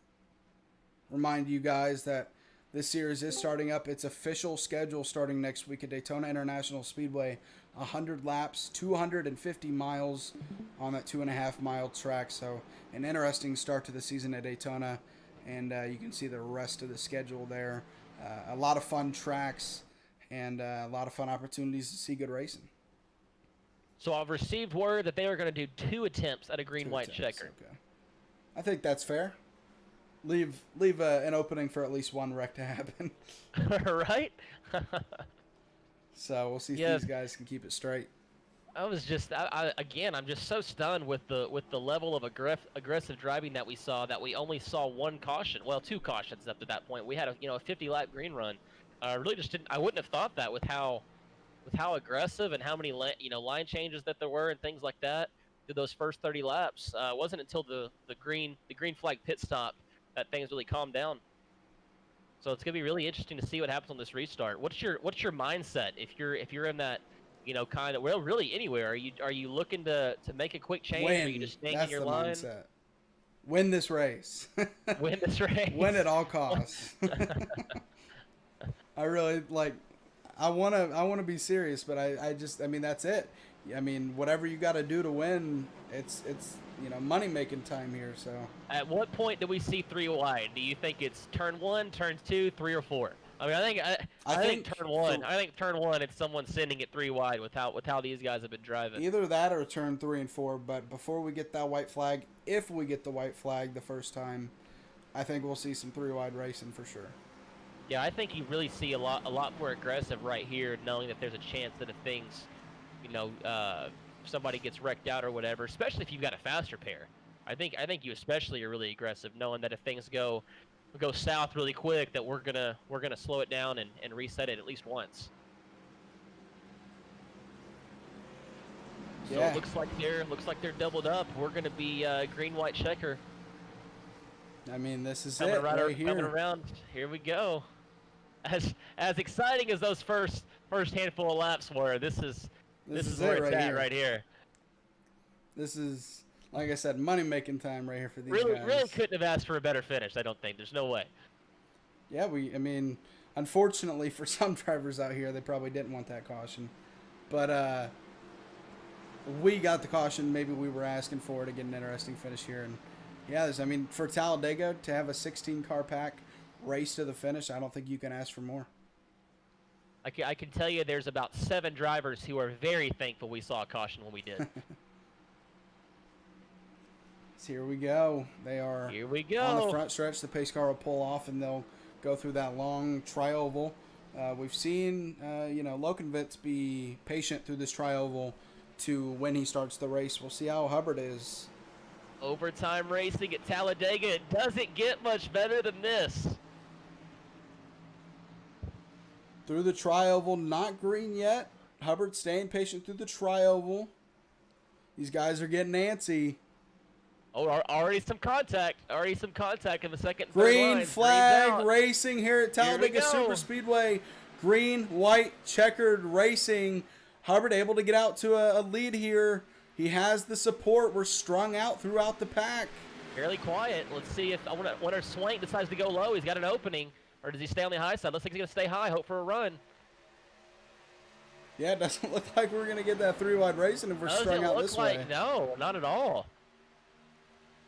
Remind you guys that this series is starting up. Its official schedule starting next week at Daytona International Speedway. 100 laps, 250 miles on that 2.5-mile track. So an interesting start to the season at Daytona. And you can see the rest of the schedule there. A lot of fun tracks and a lot of fun opportunities to see good racing. So I've received word that they are going to do 2 attempts at a green-white checker. Okay. I think that's fair. Leave an opening for at least one wreck to happen. Right? So we'll see if these guys can keep it straight. I was just I'm just so stunned with the level of aggressive driving that we saw. That we only saw 1 caution, well, 2 cautions up to that point. We had a 50-lap green run. Really just didn't. I wouldn't have thought that with how aggressive and how many line changes that there were and things like that through those first 30 laps. It wasn't until the green flag pit stop that things really calmed down. So it's gonna be really interesting to see what happens on this restart. What's your mindset if you're in that kind of, well, really anywhere? Are you looking to make a quick change? Or are you just staying in your line? Mindset. Win this race. Win this race. Win at all costs. I really I wanna be serious, but I mean that's it. I mean, whatever you got to do to win, it's money making time here. So at what point do we see 3 wide? Do you think it's turn 1, turn 2, 3, or 4? I mean, I think turn 1. I think turn 1, it's someone sending it 3 wide with how these guys have been driving. Either that or turn 3 and 4. But before we get that white flag, if we get the white flag the first time, I think we'll see some 3 wide racing for sure. Yeah, I think you really see a lot more aggressive right here, knowing that there's a chance that if things, somebody gets wrecked out or whatever, especially if you've got a faster pair. I think you especially are really aggressive, knowing that if things go south really quick, that we're gonna slow it down and reset it at least once. So it looks like they're doubled up. We're gonna be green-white checker. I mean, this is coming it right here. Coming around. Here we go. As exciting as those first handful of laps were, this is where it's at right here. This is, like I said, money-making time right here for these guys. Really couldn't have asked for a better finish, I don't think. There's no way. Yeah, I mean, unfortunately for some drivers out here, they probably didn't want that caution. But we got the caution maybe we were asking for to get an interesting finish here. And, yeah, I mean, for Talladega to have a 16-car pack race to the finish, I don't think you can ask for more. I can tell you there's about 7 drivers who are very thankful we saw a caution when we did. So here we go. They are here we go. On the front stretch. The pace car will pull off, and they'll go through that long tri-oval. We've seen, Lokenvitz be patient through this tri-oval to when he starts the race. We'll see how Hubbard is. Overtime racing at Talladega. It doesn't get much better than this. Through the tri-oval, not green yet. Hubbard staying patient through the tri-oval. These guys are getting antsy. Oh, already some contact. Already some contact in the second and third Green lines. flag racing here at Here we Talladega go. Superspeedway. Green, white, checkered racing. Hubbard able to get out to a lead here. He has the support. We're strung out throughout the pack. Fairly quiet. Let's see if when our Swank decides to go low. He's got an opening. Or does he stay on the high side? Looks like he's going to stay high. Hope for a run. Yeah, it doesn't look like we're going to get that 3-wide racing if we're strung out this way. No, not at all.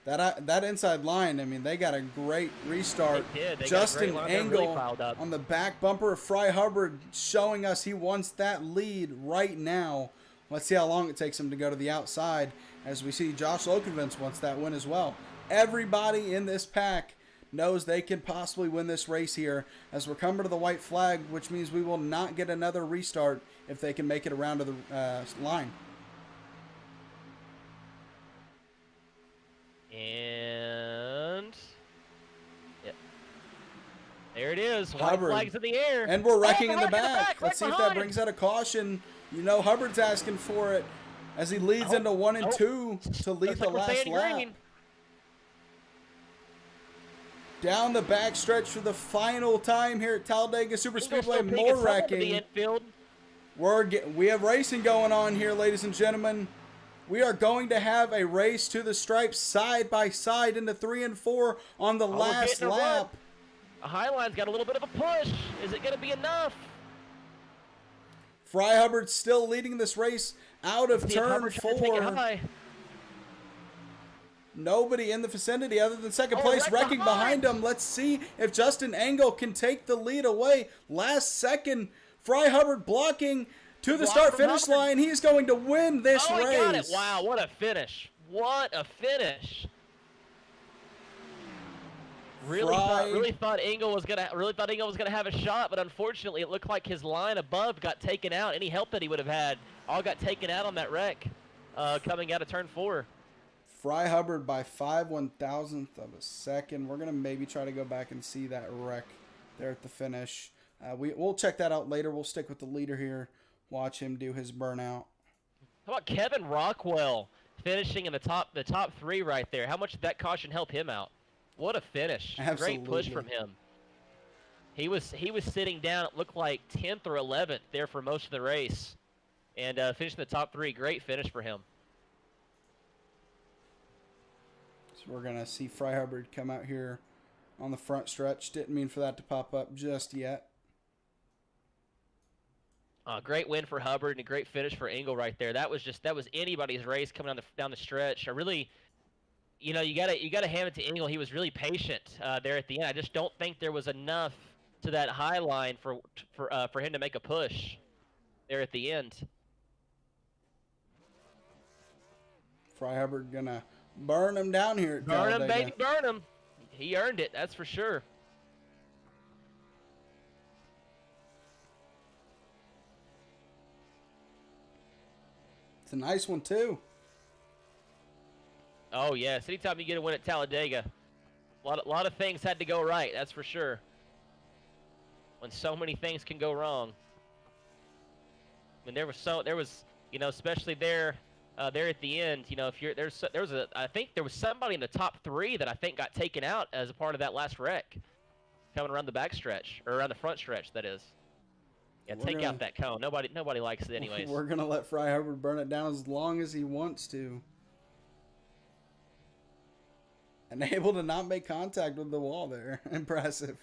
That inside line, I mean, they got a great restart. They did. They Justin got a great line. Engel Really piled up. on the back bumper of Fry Hubbard showing us he wants that lead right now. Let's see how long it takes him to go to the outside, as we see Josh Lokovitz wants that win as well. Everybody in this pack knows they can possibly win this race here, as we're coming to the white flag, which means we will not get another restart if they can make it around to the line. And yeah, there it is. White Hubbard. flags in the air. And we're wrecking in the wreck back. Let's see if that behind. brings out a caution. You know Hubbard's asking for it as he leads into 1 and 2 to lead Looks the like we're last staying lap. green. Down the back stretch for the final time here at Talladega Superspeedway. More wrecking. We have racing going on here, ladies and gentlemen. We are going to have a race to the stripes side by side into 3 and 4 on the last lap. A Highline's got a little bit of a push. Is it going to be enough? Fry Hubbard still leading this race out of turn 4. Nobody in the vicinity other than second place wrecking behind him. Let's see if Justin Engel can take the lead away. Last second, Fry Hubbard blocking to the start-finish line. He's going to win this race. He got it. Wow, what a finish. What a finish. Really thought Engel was gonna have a shot, but unfortunately it looked like his line above got taken out. Any help that he would have had all got taken out on that wreck coming out of turn 4. Fry Hubbard by 5/1000th of a second. We're gonna maybe try to go back and see that wreck there at the finish. We'll check that out later. We'll stick with the leader here. Watch him do his burnout. How about Kevin Rockwell finishing in the top 3 right there? How much did that caution help him out? What a finish. Absolutely. Great push from him. He was sitting down, it looked like 10th or 11th there for most of the race. And finishing the top 3, great finish for him. So we're going to see Fry Hubbard come out here on the front stretch. Didn't mean for that to pop up just yet. Great win for Hubbard and a great finish for Engel right there. That was anybody's race coming down the stretch. I really, you gotta hand it to Engel. He was really patient there at the end. I just don't think there was enough to that high line for him to make a push there at the end. Fry Hubbard gonna burn him down here at Burn him, Talladega. baby, burn him. He earned it, that's for sure. It's a nice one too. Oh yes, anytime you get a win at Talladega, a lot of things had to go right. That's for sure. When so many things can go wrong. I mean, there was especially there at the end. If I think there was somebody in the top 3 that I think got taken out as a part of that last wreck, coming around the back stretch or around the front stretch. That is. Yeah, take out that cone. Nobody likes it anyways. We're going to let Fry Hubbard burn it down as long as he wants to. And able to not make contact with the wall there. Impressive.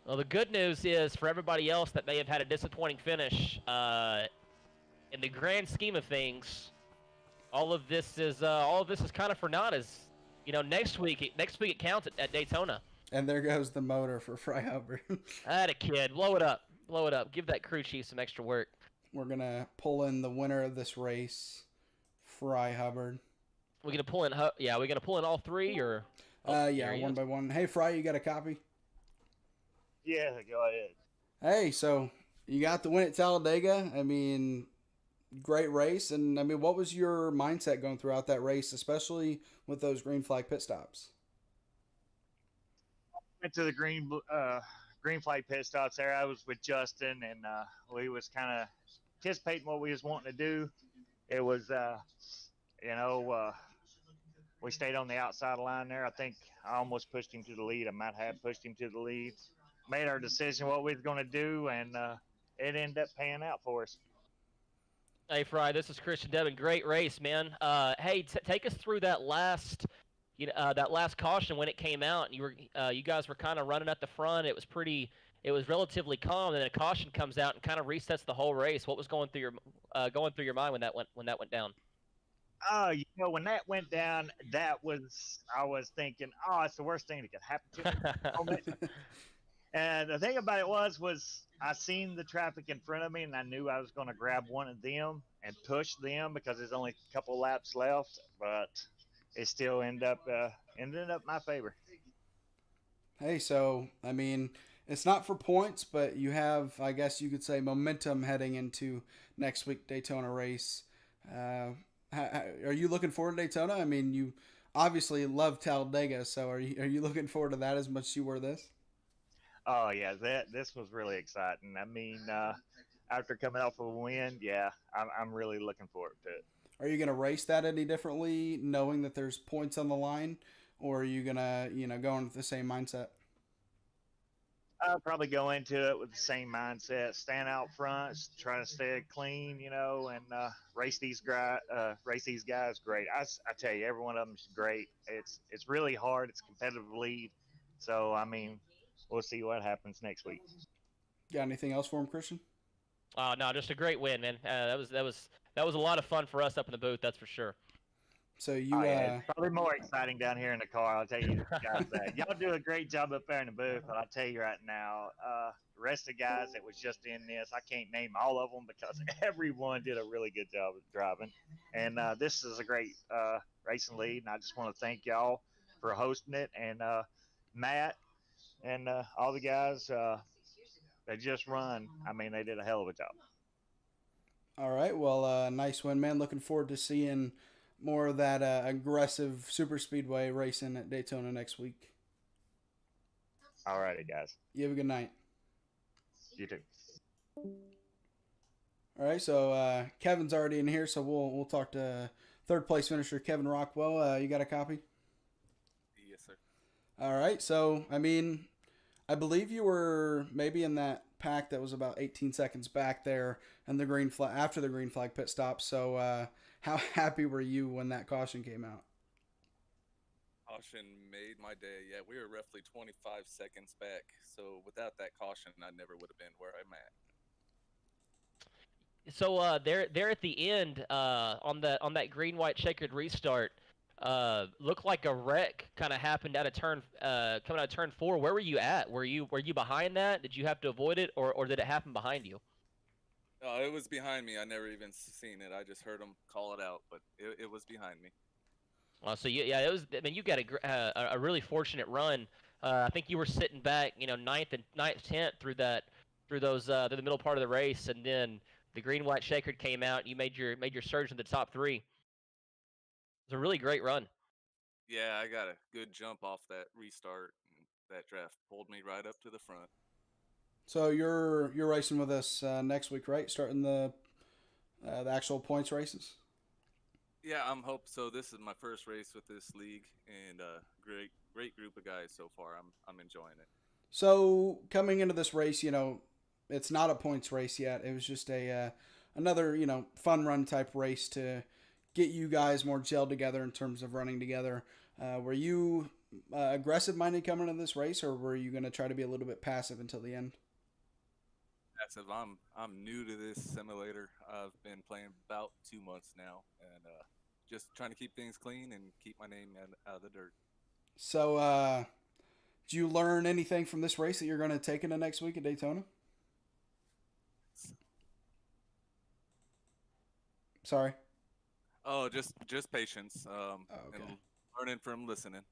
Well, the good news is for everybody else that may have had a disappointing finish, in the grand scheme of things, all of this is kind of for naught. As next week it counts at Daytona. And there goes the motor for Fry Hubbard. Atta kid, blow it up. Give that crew chief some extra work. We're going to pull in the winner of this race, Fry Hubbard. We're going to pull in, we're going to pull in all 3 or? Yeah, one by one. Hey, Fry, you got a copy? Yeah, go ahead. Hey, so you got the win at Talladega. I mean, great race. And, I mean, what was your mindset going throughout that race, especially with those green flag pit stops? Went to the green flag pit stops there. I was with Justin, and we was kind of anticipating what we was wanting to do. It was you know, we stayed on the outside line there. I think I almost pushed him to the lead. I might have pushed him to the lead. Made our decision what we was going to do, and it ended up paying out for us. Hey, Fry, this is Christian Devin. Great race, man. Hey, take us through that last, that last caution when it came out. You guys were kind of running at the front. It was relatively calm, and then a caution comes out and kind of resets the whole race. What was going through your mind when that went down? When that went down, I was thinking, oh, it's the worst thing that could happen to me at the moment. And the thing about it was I seen the traffic in front of me, and I knew I was going to grab one of them and push them because there's only a couple laps left. But it still ended up my favor. Hey, so I mean, it's not for points, but you have, I guess you could say, momentum heading into next week Daytona race. Are you looking forward to Daytona? I mean, you obviously love Talladega, so are you looking forward to that as much as you were this? Oh yeah, this was really exciting. I mean, after coming off of a win, yeah, I'm really looking forward to it. Are you going to race that any differently, knowing that there's points on the line, or are you going to, go in with the same mindset? I'll probably go into it with the same mindset, stand out front, try to stay clean, and race these guys great. I tell you, every one of them is great. It's really hard. It's a competitive lead. So, I mean, we'll see what happens next week. Got anything else for him, Christian? No, just a great win, man. That was a lot of fun for us up in the booth. That's for sure. So you, yeah, it's probably more exciting down here in the car. I'll tell you guys that. Y'all do a great job up there in the booth, but I'll tell you right now, the rest of the guys that was just in this, I can't name all of them because everyone did a really good job of driving. And this is a great racing lead, and I just want to thank y'all for hosting it, and Matt and all the guys that just run. I mean, they did a hell of a job. All right. Well, nice win, man. Looking forward to seeing more of that aggressive super speedway racing at Daytona next week. All righty, guys. You have a good night. You too. All right, so Kevin's already in here, so we'll talk to third place finisher Kevin Rockwell. You got a copy? Yes, sir. All right, so I mean, I believe you were maybe in that pack that was about 18 seconds back there, and the green flag after the green flag pit stop. So how happy were you when that caution came out? Caution made my day. Yeah, we were roughly 25 seconds back. So without that caution, I never would have been where I'm at. So there at the end on that green white checkered restart, looked like a wreck kind of happened at a turn coming out of turn 4. Where were you at? Were you behind that? Did you have to avoid it, or did it happen behind you? It was behind me. I never even seen it. I just heard them call it out, but it was behind me. So it was. I mean, you got a really fortunate run. I think you were sitting back, ninth, 10th through the middle part of the race, and then the green white checkered came out. You made your surge in the top 3. It was a really great run. Yeah, I got a good jump off that restart, and that draft pulled me right up to the front. So you're racing with us next week, right? Starting the actual points races. Yeah, I'm hoping so. This is my first race with this league, and great group of guys so far. I'm enjoying it. So coming into this race, it's not a points race yet. It was just another fun run type race to get you guys more gelled together in terms of running together. Were you aggressive minded coming into this race, or were you going to try to be a little bit passive until the end? Passive. I'm new to this simulator. I've been playing about 2 months now, and just trying to keep things clean and keep my name out of the dirt. So, did you learn anything from this race that you're going to take into next week at Daytona? Sorry. Oh, just patience. Okay. And learning from listening.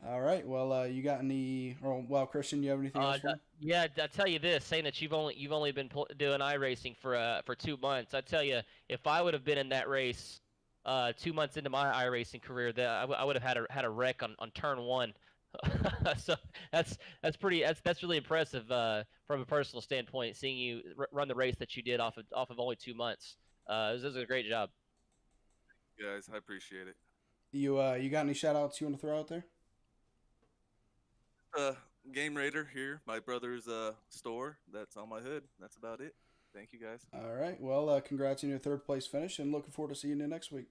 All right. Well, you got any? Or well, Christian, you have anything else? Yeah, I tell you this, saying that you've only been doing iRacing for 2 months. I tell you, if I would have been in that race 2 months into my iRacing career, that I would have had a wreck on turn 1. So that's really impressive from a personal standpoint. Seeing you run the race that you did off of only 2 months, this is a great job. guys. I appreciate it. You got any shout outs you want to throw out there? Uh, Game Raider here, my brother's store that's on my hood. That's about it. Thank you guys. All right. Well, congrats on your third place finish, and looking forward to seeing you next week.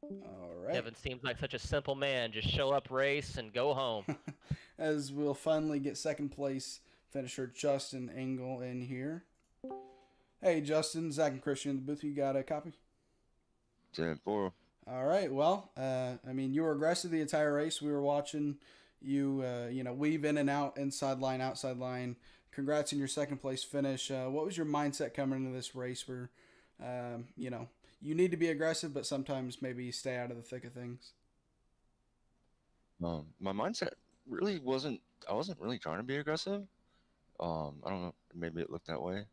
All right. Kevin seems like such a simple man. Just show up, race, and go home. As we'll finally get second place finisher Justin Engel in here. Hey, Justin, Zach, and Christian in the booth. You got a copy? 10-4. All right. Well, I mean, you were aggressive the entire race. We were watching you, weave in and out, inside line, outside line. Congrats on your second place finish. What was your mindset coming into this race where, you need to be aggressive, but sometimes maybe stay out of the thick of things? My mindset really wasn't. I wasn't really trying to be aggressive. I don't know. Maybe it looked that way.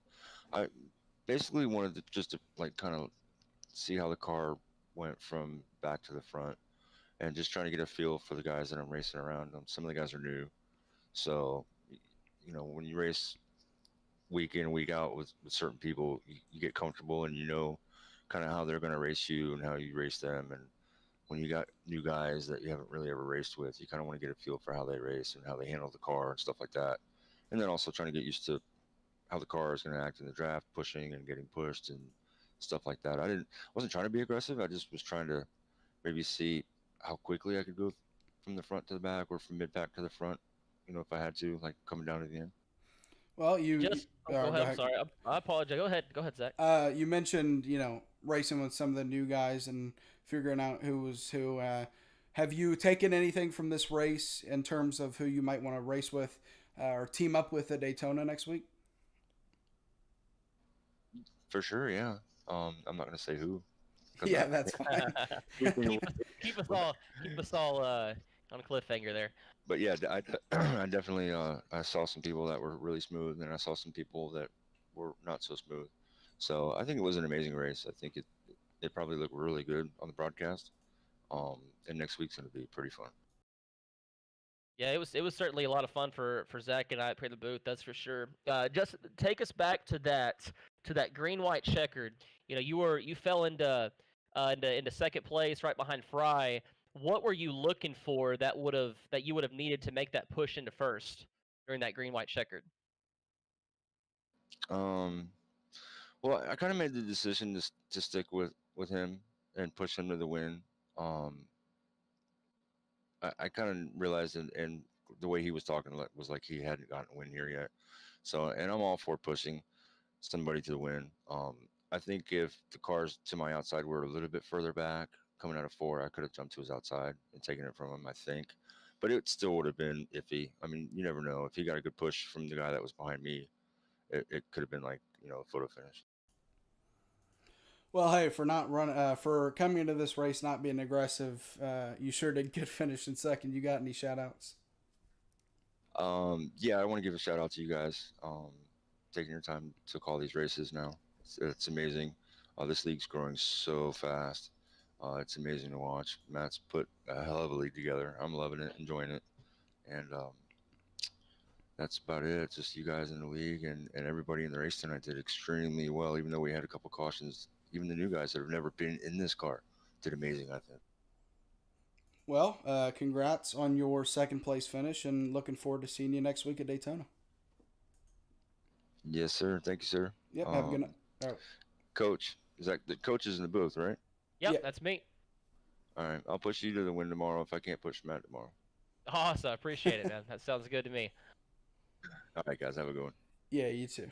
I basically wanted to just to like kind of see how the car went from back to the front, and just trying to get a feel for the guys that I'm racing around. Some of the guys are new, so when you race week in week out with certain people, you get comfortable and kind of how they're going to race you and how you race them. And when you got new guys that you haven't really ever raced with, you kind of want to get a feel for how they race and how they handle the car and stuff like that. And then also trying to get used to how the car is going to act in the draft, pushing and getting pushed and stuff like that. Wasn't trying to be aggressive. I just was trying to maybe see how quickly I could go from the front to the back or from mid pack to the front, if I had to, like coming down to the end. Well, Go ahead. I'm sorry. I apologize. Go ahead, Zach. You mentioned, racing with some of the new guys and figuring out who was who. Have you taken anything from this race in terms of who you might want to race with or team up with at Daytona next week? For sure, yeah. I'm not going to say who. Yeah, that's fine. keep us all on a cliffhanger there. But yeah, I definitely I saw some people that were really smooth, and I saw some people that were not so smooth. So I think it was an amazing race. I think it probably looked really good on the broadcast. And next week's going to be pretty fun. Yeah, it was certainly a lot of fun for Zach and I at the booth. That's for sure. Just take us back to that green white checkered. You fell into second place right behind Fry. What were you looking for that you would have needed to make that push into first during that green white checkered? Well, I kind of made the decision to stick with him and push him to the win. I kind of realized, and the way he was talking was like he hadn't gotten a win here yet. So, and I'm all for pushing somebody to the win. I think if the cars to my outside were a little bit further back, coming out of 4, I could have jumped to his outside and taken it from him, I think. But it still would have been iffy. I mean, you never know. If he got a good push from the guy that was behind me, it could have been like, a photo finish. Well, hey, for coming into this race not being aggressive, you sure did good finish in second. You got any shout outs? Yeah, I want to give a shout out to you guys. Taking your time to call these races now. It's amazing. This league's growing so fast. It's amazing to watch. Matt's put a hell of a league together. I'm loving it, enjoying it. And that's about it. It's just you guys in the league and everybody in the race tonight did extremely well, even though we had a couple cautions. Even the new guys that have never been in this car did amazing, I think. Well, congrats on your second place finish, and looking forward to seeing you next week at Daytona. Yes, sir. Thank you, sir. Yep, have a good night. All right. Coach, the coach is in the booth, right? Yep, Yeah. That's me. All right, I'll push you to the win tomorrow if I can't push Matt tomorrow. Awesome. I appreciate it, man. That sounds good to me. All right, guys, have a good one. Yeah, you too.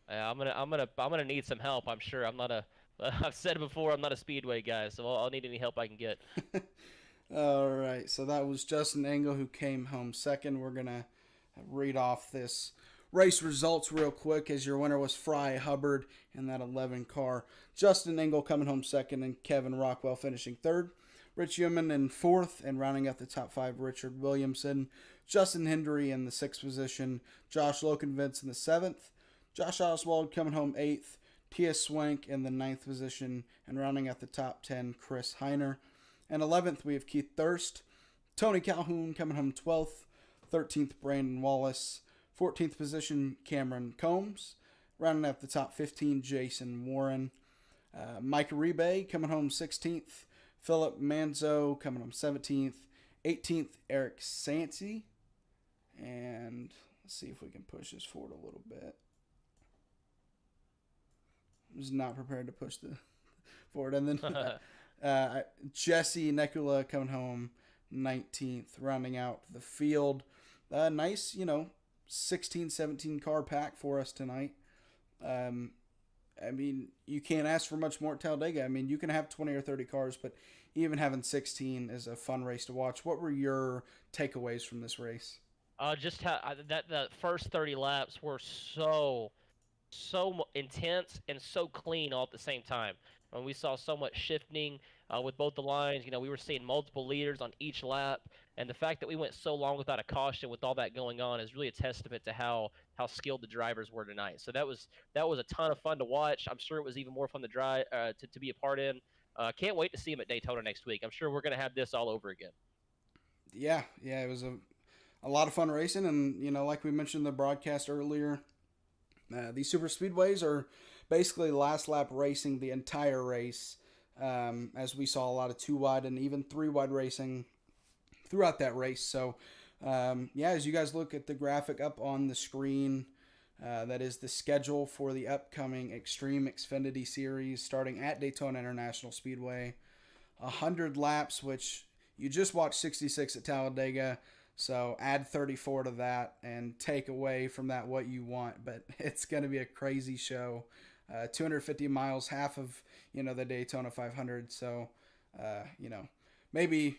I'm gonna need some help. I'm sure. I've said it before. I'm not a speedway guy, so I'll need any help I can get. All right, so that was Justin Engel who came home second. We're going to read off this race results real quick, as your winner was Fry Hubbard in that 11 car. Justin Engel coming home second, and Kevin Rockwell finishing third. Rich Yeoman in fourth, and rounding out the top 5, Richard Williamson. Justin Hendry in the 6th position. Josh Lokenvitz in the 7th. Josh Oswald coming home 8th. T.S. Swank in the 9th position, and rounding out the top 10, Chris Heiner. And 11th, we have Keith Thurst. Tony Calhoun coming home 12th. 13th, Brandon Wallace. 14th position, Cameron Combs. Rounding out the top 15, Jason Warren. Mike Uribe coming home 16th. Philip Manzo coming home 17th. 18th, Eric Sancy. And let's see if we can push this forward a little bit. I was not prepared to push the forward. And then Jesse Nekula coming home 19th, rounding out the field. Nice, 16, 17 car pack for us tonight. I mean, you can't ask for much more at Talladega. I mean, you can have 20 or 30 cars, but even having 16 is a fun race to watch. What were your takeaways from this race? Just how the first 30 laps were so intense and so clean all at the same time. And we saw so much shifting with both the lines. We were seeing multiple leaders on each lap, and the fact that we went so long without a caution with all that going on is really a testament to how skilled the drivers were tonight. So that was a ton of fun to watch. I'm sure it was even more fun to drive to be a part in. Can't wait to see him at Daytona next week. I'm sure we're going to have this all over again. Yeah, it was a lot of fun racing, and like we mentioned in the broadcast earlier, these super speedways are basically last lap racing the entire race, as we saw a lot of 2-wide and even 3-wide racing throughout that race. So as you guys look at the graphic up on the screen, that is the schedule for the upcoming Xtreme Xfinity Series starting at Daytona International Speedway. 100 laps, which you just watched 66 at Talladega. So add 34 to that and take away from that what you want. But it's going to be a crazy show. 250 miles, half of, the Daytona 500. So, maybe,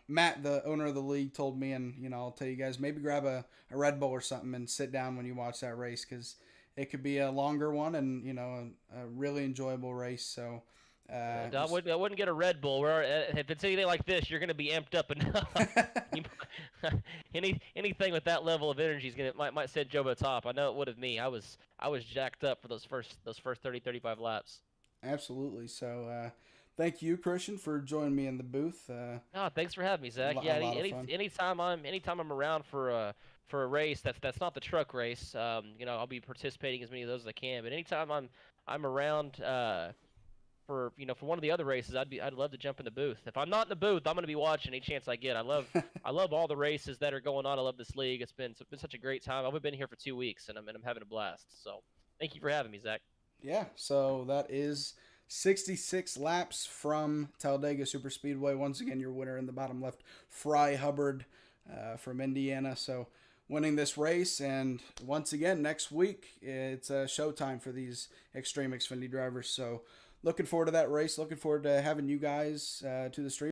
Matt, the owner of the league, told me, and, I'll tell you guys, maybe grab a Red Bull or something and sit down when you watch that race, because it could be a longer one and, a really enjoyable race. So, I wouldn't get a Red Bull. If it's anything like this, you're going to be amped up enough. Anything with that level of energy might send Joe to the top. I know it would have me. I was jacked up for those first 30, 35 laps. Absolutely. So thank you, Christian, for joining me in the booth. Thanks for having me, Zach. Anytime I'm around for a race that's not the truck race, I'll be participating as many of those as I can. But anytime I'm around for one of the other races, I'd love to jump in the booth. If I'm not in the booth, I'm going to be watching any chance I get. I love all the races that are going on. I love this league. It's been such a great time. I've been here for 2 weeks and I'm having a blast. So thank you for having me, Zach. Yeah. So that is 66 laps from Talladega Superspeedway. Once again, your winner in the bottom left, Fry Hubbard from Indiana. So winning this race, and once again next week it's a showtime for these Xtreme Xfinity drivers. So looking forward to that race. Looking forward to having you guys to the stream.